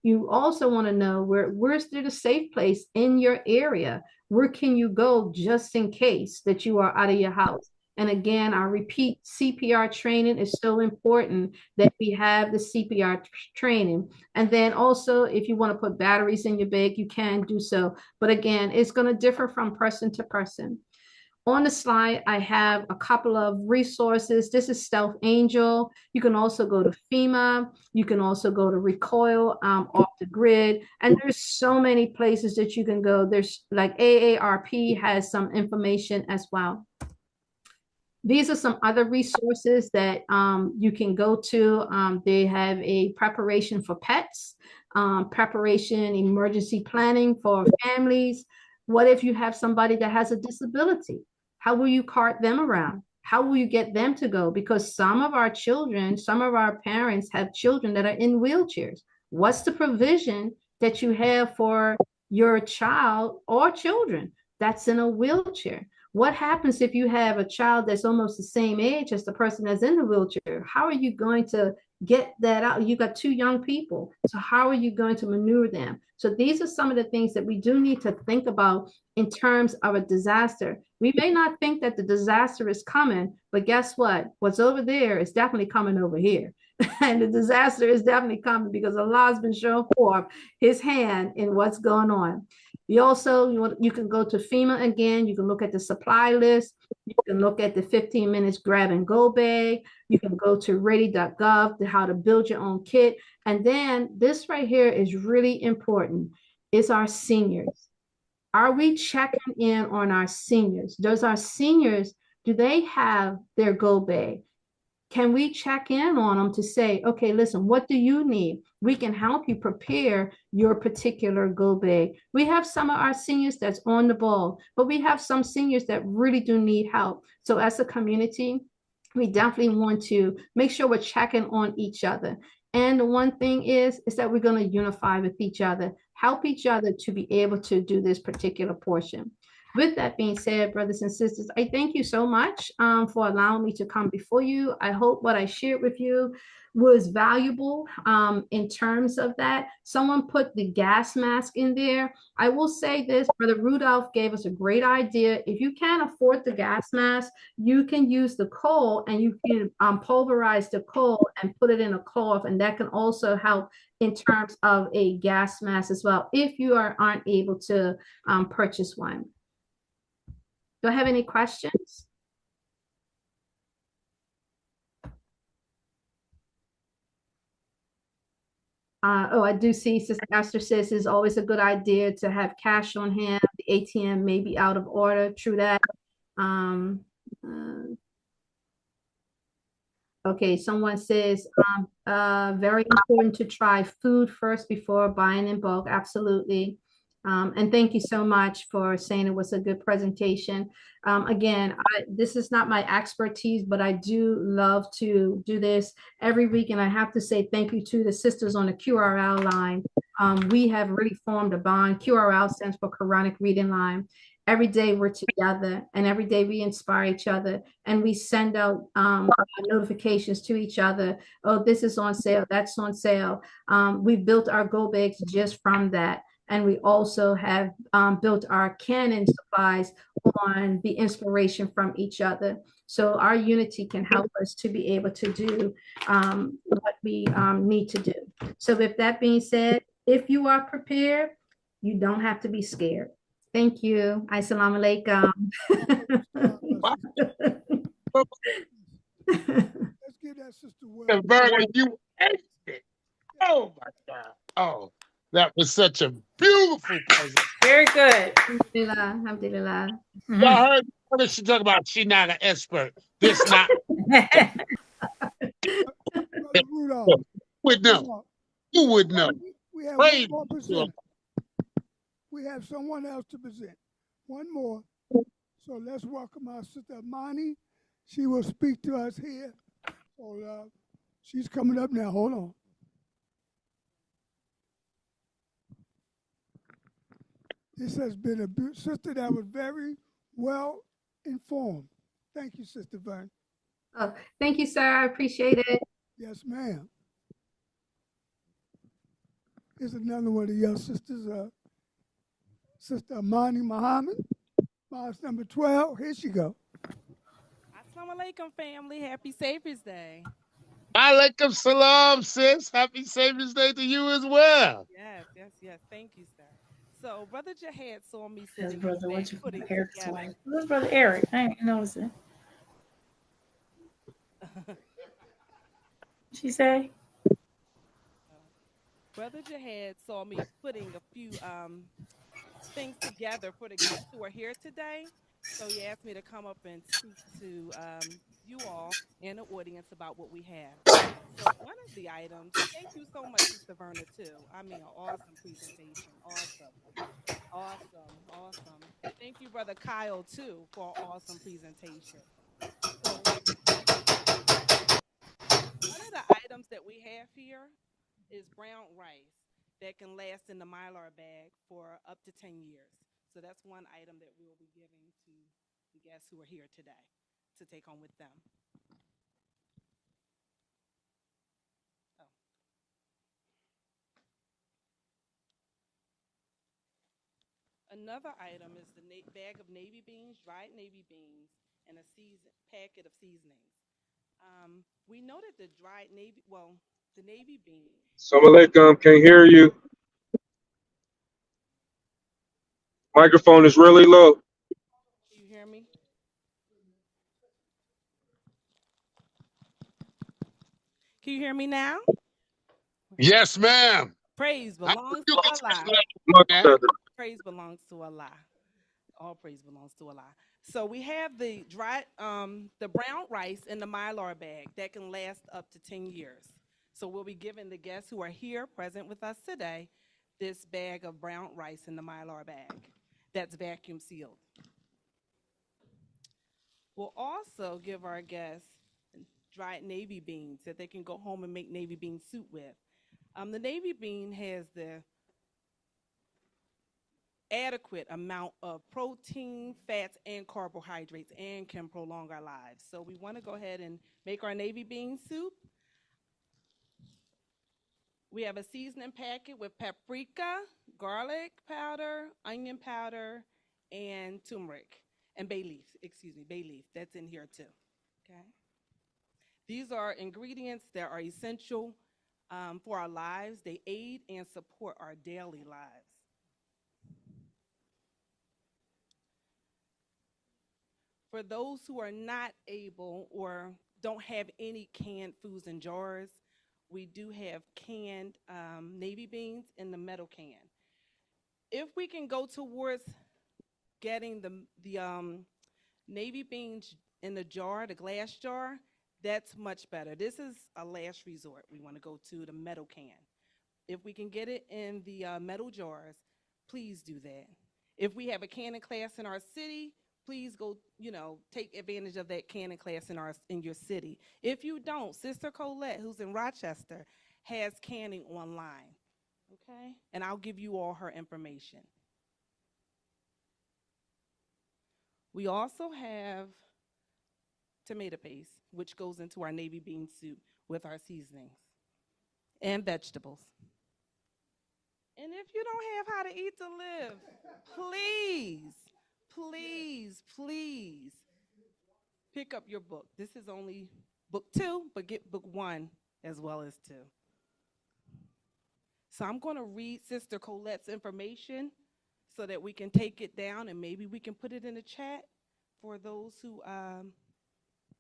You also want to know where's there a safe place in your area? Where can you go just in case that you are out of your house? And again, I repeat, CPR training is so important that we have the CPR training. And then also, if you want to put batteries in your bag, you can do so. But again, it's going to differ from person to person. On the slide, I have a couple of resources. This is Stealth Angel. You can also go to FEMA. You can also go to Recoil, Off the Grid. And there's so many places that you can go. There's like AARP has some information as well. These are some other resources that you can go to. They have a preparation for pets, preparation, emergency planning for families. What if you have somebody that has a disability? How will you cart them around? How will you get them to go? Because some of our children, some of our parents have children that are in wheelchairs. What's the provision that you have for your child or children that's in a wheelchair? What happens if you have a child that's almost the same age as the person that's in the wheelchair? How are you going to get that out? You got two young people. So how are you going to maneuver them? So these are some of the things that we do need to think about in terms of a disaster. We may not think that the disaster is coming, but guess what? What's over there is definitely coming over here. And the disaster is definitely coming because Allah has been showing forth his hand in what's going on. You can go to FEMA again. You can look at the supply list. You can look at the 15 minutes grab and go bag. You can go to ready.gov to how to build your own kit. And then this right here is really important. It's our seniors. Are we checking in on our seniors? Do they have their go bag? Can we check in on them to say, okay, listen, what do you need? We can help you prepare your particular go bag. We have some of our seniors that's on the ball, but we have some seniors that really do need help. So as a community, we definitely want to make sure we're checking on each other. And the one thing is that we're going to unify with each other, help each other to be able to do this particular portion. With that being said, brothers and sisters, I thank you so much for allowing me to come before you. I hope what I shared with you was valuable in terms of that. Someone put the gas mask in there. I will say this, Brother Rudolph gave us a great idea. If you can't afford the gas mask, you can use the coal and you can pulverize the coal and put it in a cloth, and that can also help in terms of a gas mask as well, if you aren't able to purchase one. Do I have any questions? I do see Sister Esther says it's always a good idea to have cash on hand. The ATM may be out of order. True that. Okay, someone says very important to try food first before buying in bulk. Absolutely. And thank you so much for saying it was a good presentation. Again, this is not my expertise, but I do love to do this every week. And I have to say thank you to the sisters on the QRL line. We have really formed a bond. QRL stands for Quranic Reading Line. Every day we're together, and every day we inspire each other, and we send out notifications to each other. Oh, this is on sale, that's on sale. We've built our go bags just from that. And we also have built our cannon supplies on the inspiration from each other. So our unity can help us to be able to do what we need to do. So with that being said, if you are prepared, you don't have to be scared. Thank you. Assalamu alaikum. Let's give that sister well. Vernon, you aced it. Oh my God. Oh, that was such a beautiful presentation. Very good. Alhamdulillah. Alhamdulillah. I heard what did she talk about? She not an expert. This not Brother Rudolph. who would know. Rudolph, Who would know? we have Praise one more to presenter. We have someone else to present. One more. So let's welcome our sister Amani. She will speak to us here. So she's coming up now. Hold on. This has been a sister that was very well informed. Thank you, Sister Vern. Oh, thank you, sir. I appreciate it. Yes, ma'am. Here's another one of your sisters, Sister Amani Muhammad. Box number 12. Here she go. Assalamu alaikum, family. Happy Savior's Day. Alaikum salam, sis. Happy Savior's Day to you as well. Yes. Thank you, sir. So, Brother Jihad saw me That's sitting brother, back what you putting Eric's together. wife. That's brother Eric. I ain't noticing. She say? Brother Jihad saw me putting a few things together for the guests who are here today. So he asked me to come up and speak to you all and the audience about what we have. So one of the items, and thank you so much, Sister Verna, too. I mean, an awesome presentation. Awesome. And thank you, Brother Kyle, too, for an awesome presentation. So one of the items that we have here is brown rice that can last in the Mylar bag for up to 10 years. So that's one item that we will be giving to the guests who are here today to take home with them. Oh. Another item is the bag of navy beans, dried navy beans, and a packet of seasonings. We know that the navy beans. Assalamu alaikum, can't hear you. Microphone is really low. Can you hear me? Can you hear me now? Yes, ma'am. Praise I belongs you to can Allah. man. Praise belongs to Allah. All praise belongs to Allah. So we have the the brown rice in the Mylar bag that can last up to 10 years. So we'll be giving the guests who are here present with us today this bag of brown rice in the Mylar bag that's vacuum sealed. We'll also give our guests dried navy beans that they can go home and make navy bean soup with. The navy bean has the adequate amount of protein, fats, and carbohydrates and can prolong our lives. So we want to go ahead and make our navy bean soup. We have a seasoning packet with paprika, garlic powder, onion powder, and turmeric, and bay leaf. That's in here too. Okay. These are ingredients that are essential for our lives. They aid and support our daily lives. For those who are not able or don't have any canned foods in jars, we do have canned navy beans in the metal can. If we can go towards getting the navy beans in the jar, the glass jar, that's much better. This is a last resort. We want to go to the metal can. If we can get it in the metal jars, please do that. If we have a canning class in our city, please go, take advantage of that canning class in your city. If you don't, Sister Colette, who's in Rochester, has canning online. Okay? And I'll give you all her information. We also have tomato paste, which goes into our navy bean soup with our seasonings and vegetables. And if you don't have how to eat to live, please, please pick up your book. This is only book 2, but get book 1 as well as 2. So I'm going to read Sister Colette's information so that we can take it down, and maybe we can put it in the chat for those who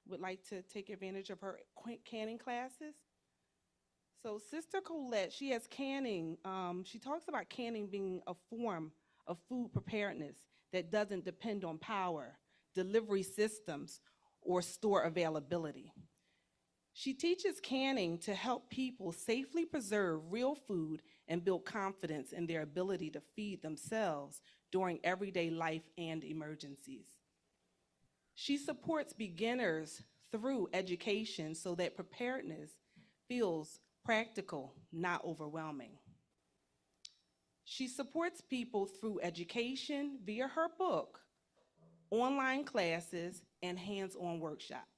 would like to take advantage of her canning classes. So Sister Colette, she has canning. She talks about canning being a form of food preparedness that doesn't depend on power, delivery systems, or store availability. She teaches canning to help people safely preserve real food and build confidence in their ability to feed themselves during everyday life and emergencies. She supports beginners through education so that preparedness feels practical, not overwhelming. She supports people through education via her book, online classes, and hands-on workshops.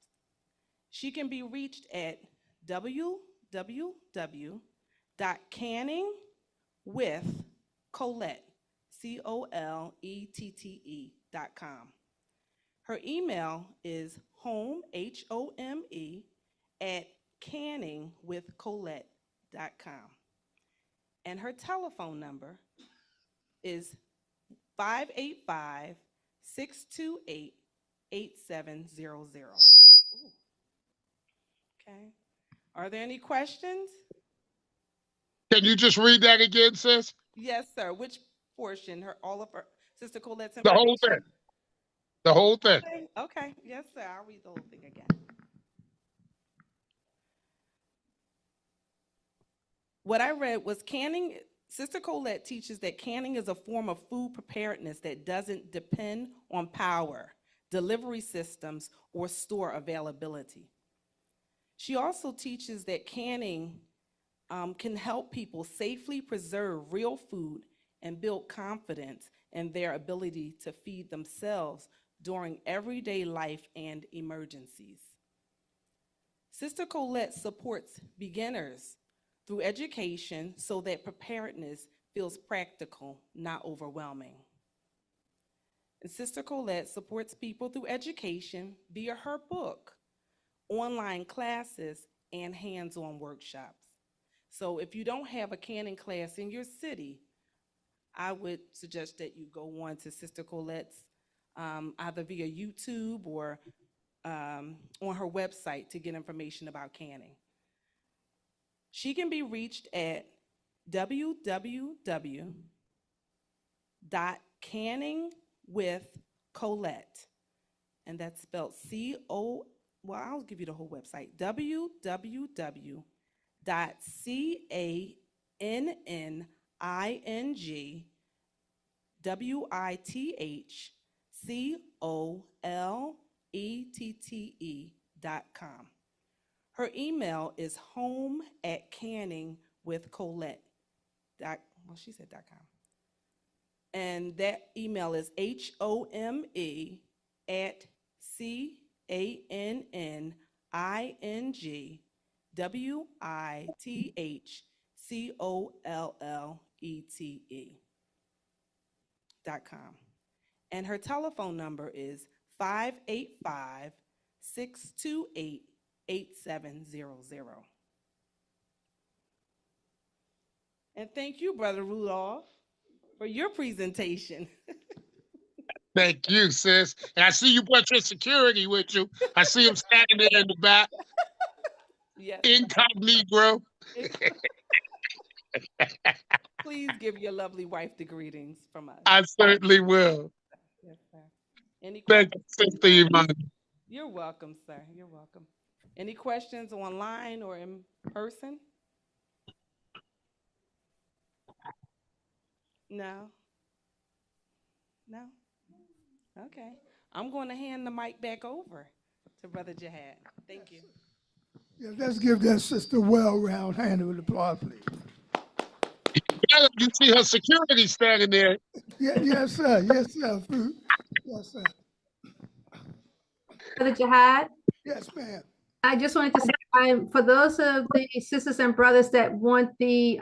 She can be reached at www.canningwithcolette, COLETTE.com. Her email is home, HOME, at canningwithcolette.com. And her telephone number is 585 628 8700. Okay. Are there any questions? Can you just read that again, sis? Yes, sir. Which portion? All of her Sister Colette's The whole information? thing. The whole thing. Okay. Okay. Yes, sir. I'll read the whole thing again. What I read was canning. Sister Colette teaches that canning is a form of food preparedness that doesn't depend on power, delivery systems, or store availability. She also teaches that canning can help people safely preserve real food and build confidence in their ability to feed themselves during everyday life and emergencies. Sister Colette supports beginners through education so that preparedness feels practical, not overwhelming. And Sister Colette supports people through education via her book, online classes, and hands-on workshops. So if you don't have a canning class in your city, I would suggest that you go on to Sister Colette's either via YouTube or on her website to get information about canning. She can be reached at www.canningwithcolette, and that's spelled C-O, well, I'll give you the whole website, www.canningwithcolette.com. Her email is home@canningwithcolette. Well, she said .com. And that email is HOME@canningwithcolette.com. And her telephone number is 585 628 8700. And thank you, Brother Rudolph, for your presentation. Thank you, sis. And I see you brought your security with you. I see him standing there in the back. Yes. Incognito. Please give your lovely wife the greetings from us. I certainly will. Yes, sir. Any Thank questions? you, Sister Imani. You're welcome, sir. You're welcome. Any questions online or in person? No? No? Okay. I'm going to hand the mic back over to Brother Jihad. Thank you. Yeah, let's give that sister a well-round hand of applause, please. You see her security standing there. Yeah, yes, sir. Yes, sir. Yes, sir. Brother Jihad, Yes, ma'am. I just wanted to say, for those of the sisters and brothers that want the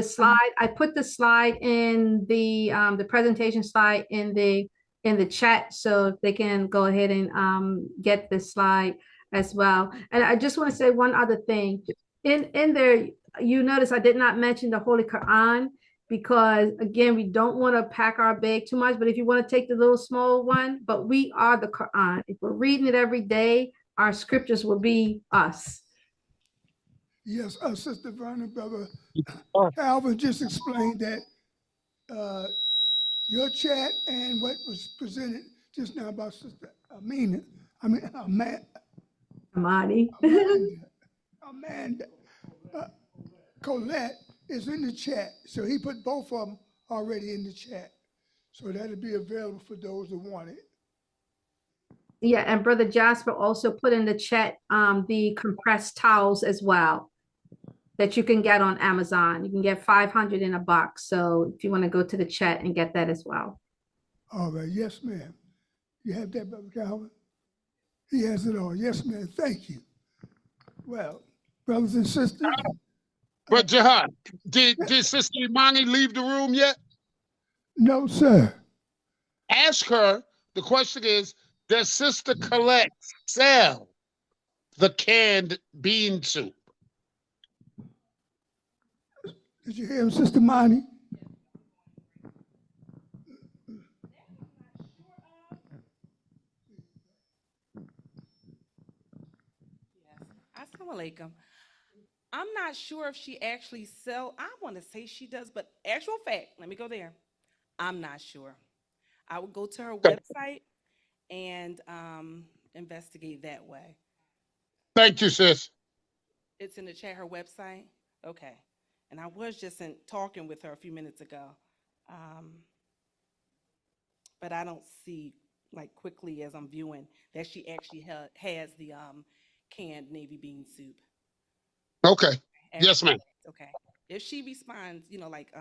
slide, I put the slide in the presentation slide in the in the chat so they can go ahead and get this slide as well. And I just want to say one other thing. In there, you notice I did not mention the Holy Quran because again, we don't want to pack our bag too much. But if you want to take the little small one, but we are the Quran. If we're reading it every day, our scriptures will be us. Yes, Sister Verna, Brother Oh. Calvin just explained that your chat and what was presented just now about Sister Amani. Amanda Colette is in the chat. So he put both of them already in the chat. So that'll be available for those that want it. Yeah, and Brother Jasper also put in the chat the compressed towels as well that you can get on Amazon. You can get 500 in a box. So if you want to go to the chat and get that as well. All right. Yes, ma'am. You have that, Brother Calvin? He has it all. Yes, ma'am. Thank you. Well, brothers and sisters. But Jihad, did Sister Imani leave the room yet? No, sir. Ask her. The question is, does Sister Colette sell the canned bean soup? Did you hear him, Sister Monty? Assalamu alaikum. I'm not sure if she actually sell. I want to say she does, but actual fact, let me go there. I'm not sure. I would go to her website and investigate that way. Thank you, sis. It's in the chat, her website. Okay. And I was just talking with her a few minutes ago. But I don't see, like, quickly as I'm viewing that she actually has the canned navy bean soup. Okay. Yes, ma'am. Okay. If she responds, like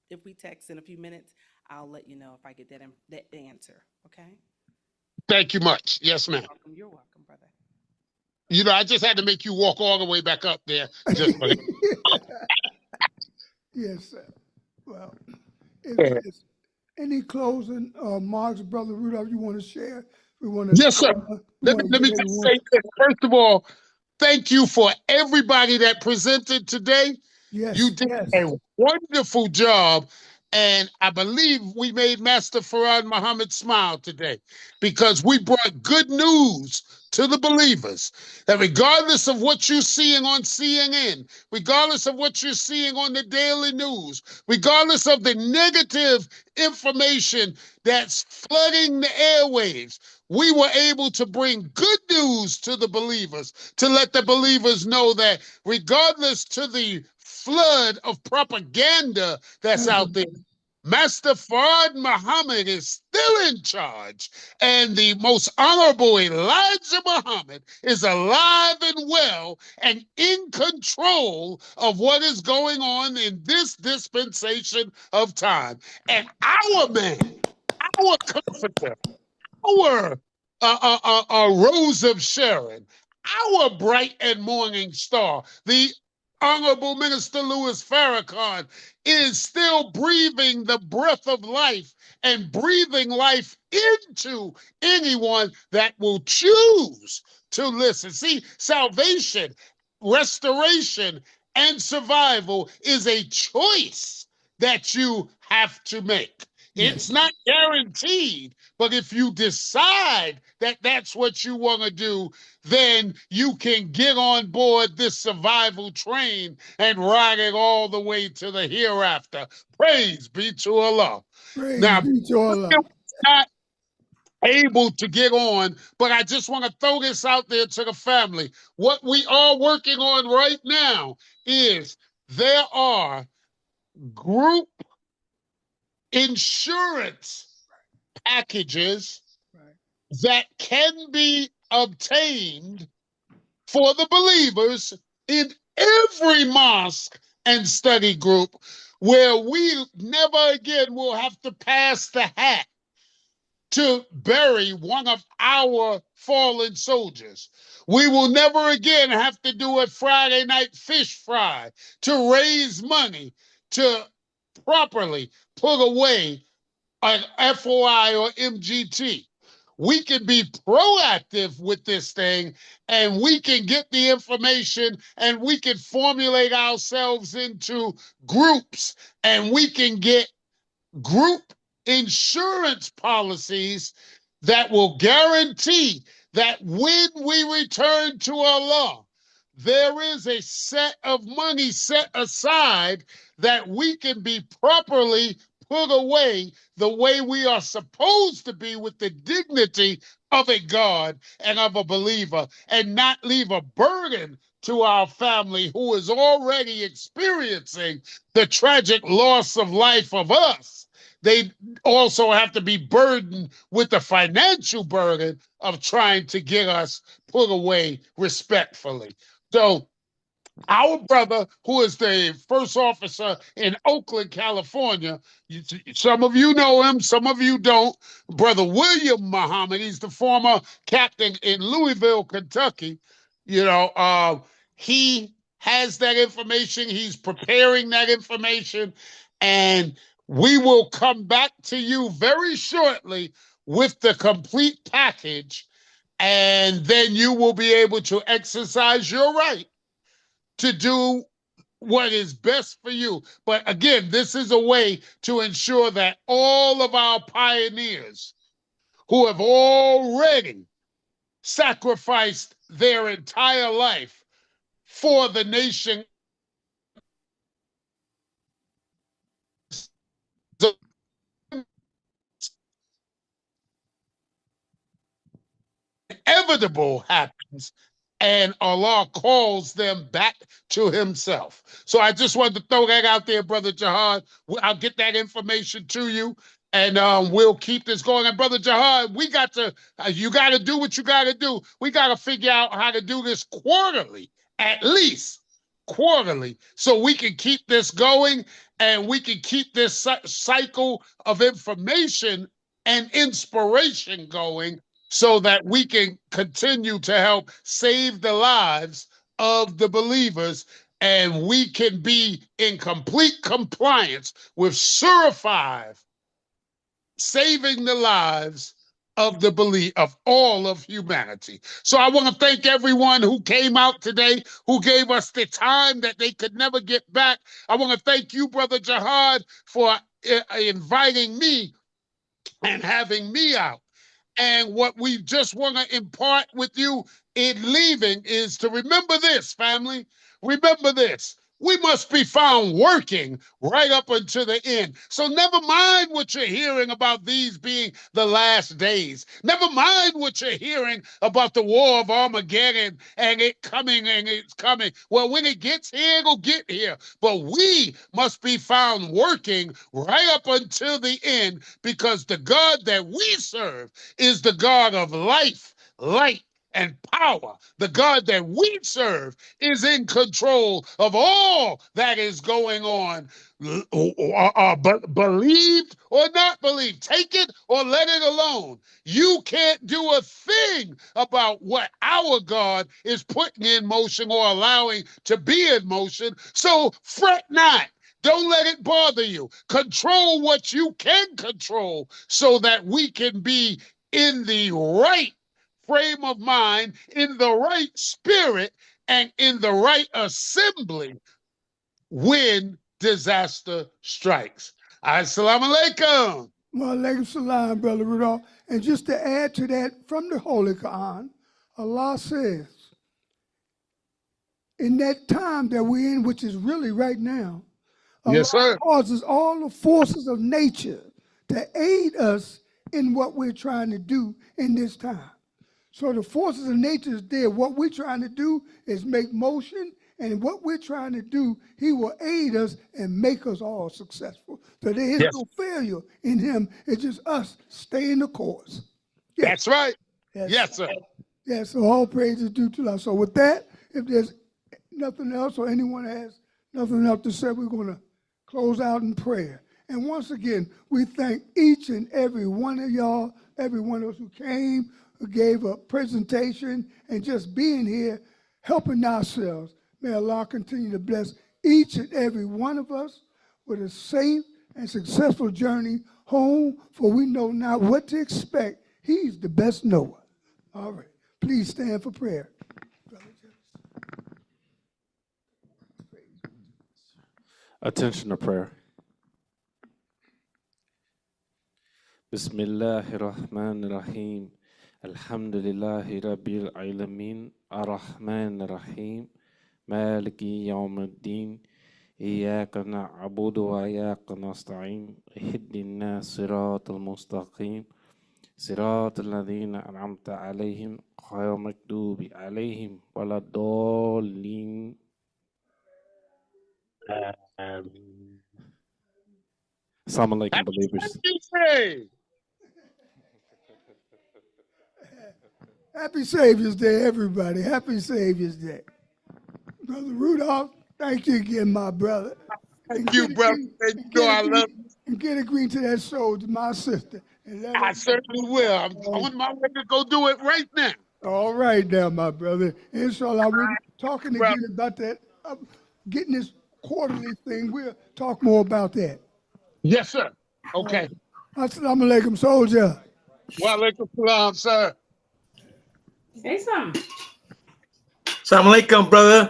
if we text in a few minutes, I'll let you know if I get that answer. Okay. Thank you much. Yes, ma'am. You're welcome, brother. I just had to make you walk all the way back up there just for that. Yes, sir. Well, if any closing remarks, Brother Rudolph, you want to share? We want to. Yes, sir. Let me just say this. First of all, thank you for everybody that presented today. Yes, you did a wonderful job. And I believe we made Master Farad Muhammad smile today because we brought good news to the believers that regardless of what you're seeing on CNN, regardless of what you're seeing on the daily news, regardless of the negative information that's flooding the airwaves, we were able to bring good news to the believers, to let the believers know that regardless to the flood of propaganda that's out there, Master Fard Muhammad is still in charge, and the most honorable Elijah Muhammad is alive and well and in control of what is going on in this dispensation of time. And our man, our comforter, our Rose of Sharon, our bright and morning star, the Honorable Minister Louis Farrakhan, is still breathing the breath of life and breathing life into anyone that will choose to listen. See, salvation, restoration, and survival is a choice that you have to make. It's not guaranteed, but if you decide that that's what you want to do, then you can get on board this survival train and ride it all the way to the hereafter. Praise be to Allah. Praise now, be to Allah. Not able to get on, but I just want to throw this out there to the family. What we are working on right now is there are group insurance packages that can be obtained for the believers in every mosque and study group, where we never again will have to pass the hat to bury one of our fallen soldiers. We will never again have to do a Friday night fish fry to raise money to properly put away an FOI or MGT. We can be proactive with this thing, and we can get the information, and we can formulate ourselves into groups, and we can get group insurance policies that will guarantee that when we return to Allah, there is a set of money set aside that we can be properly put away the way we are supposed to be, with the dignity of a God and of a believer, and not leave a burden to our family who is already experiencing the tragic loss of life of us. They also have to be burdened with the financial burden of trying to get us put away respectfully. So our brother, who is the first officer in Oakland, California, some of you know him, some of you don't. Brother William Muhammad, he's the former captain in Louisville, Kentucky. He has that information. He's preparing that information, and we will come back to you very shortly with the complete package, and then you will be able to exercise your right to do what is best for you. But again, this is a way to ensure that all of our pioneers who have already sacrificed their entire life for the nation inevitable happens, and Allah calls them back to himself. So I just wanted to throw that out there, Brother Jihad. I'll get that information to you, and we'll keep this going. And Brother Jihad, you got to do what you got to do. We got to figure out how to do this quarterly, at least quarterly, so we can keep this going, and we can keep this cycle of information and inspiration going, so that we can continue to help save the lives of the believers, and we can be in complete compliance with Surah 5, saving the lives of the belief of all of humanity. So I want to thank everyone who came out today, who gave us the time that they could never get back. I want to thank you, Brother Jihad, for inviting me and having me out. And what we just want to impart with you in leaving is to remember this, family. Remember this. We must be found working right up until the end. So never mind what you're hearing about these being the last days. Never mind what you're hearing about the war of Armageddon and it coming and it's coming. Well, when it gets here, it'll get here. But we must be found working right up until the end, because the God that we serve is the God of life, light, and power. The God that we serve is in control of all that is going on. Believed or not believed, take it or let it alone. You can't do a thing about what our God is putting in motion or allowing to be in motion. So fret not. Don't let it bother you. Control what you can control, so that we can be in the right frame of mind, in the right spirit, and in the right assembly when disaster strikes. Assalamu alaikum. Wa alaikum salam, Brother Rudolph. And just to add to that, from the Holy Quran, Allah says, in that time that we're in, which is really right now, Allah Yes, sir. causes all the forces of nature to aid us in what we're trying to do in this time. So the forces of nature is there. What we're trying to do is make motion, and what we're trying to do, he will aid us and make us all successful. So there is no failure in him. It's just us staying the course. Yes. That's right. Yes, sir. Yes, so all praise is due to Allah. So with that, if there's nothing else or anyone has nothing else to say, we're going to close out in prayer. And once again, we thank each and every one of y'all, every one of us who came, who gave a presentation, and just being here, helping ourselves. May Allah continue to bless each and every one of us with a safe and successful journey home, for we know not what to expect. He's the best knower. All right. Please stand for prayer. Attention to prayer. Bismillahirrahmanirrahim. Alhamdulillahi Rabbil Alamin. Ar-Rahman Ar-Rahim. Maliki Yawmuddin. إياك نعبد وإياك نستعين اهدنا الصراط المستقيم صراط الذين أنعمت عليهم غير المغضوب عليهم ولا الضالين. Assalamu alaikum, believers. Happy Savior's Day, everybody. Happy Savior's Day. Brother Rudolph, thank you again, my brother. Thank you, brother. You know I love you. And get a green to that soul to my sister. And let I certainly will. I'm on my way to go do it right now. All right now, my brother. Inshallah, we're talking again about that, getting this quarterly thing. We'll talk more about that. Yes, sir. Okay. Assalamu alaikum, soldier. Wa alaikum salam, sir. Say something. Assalamu alaikum, brother.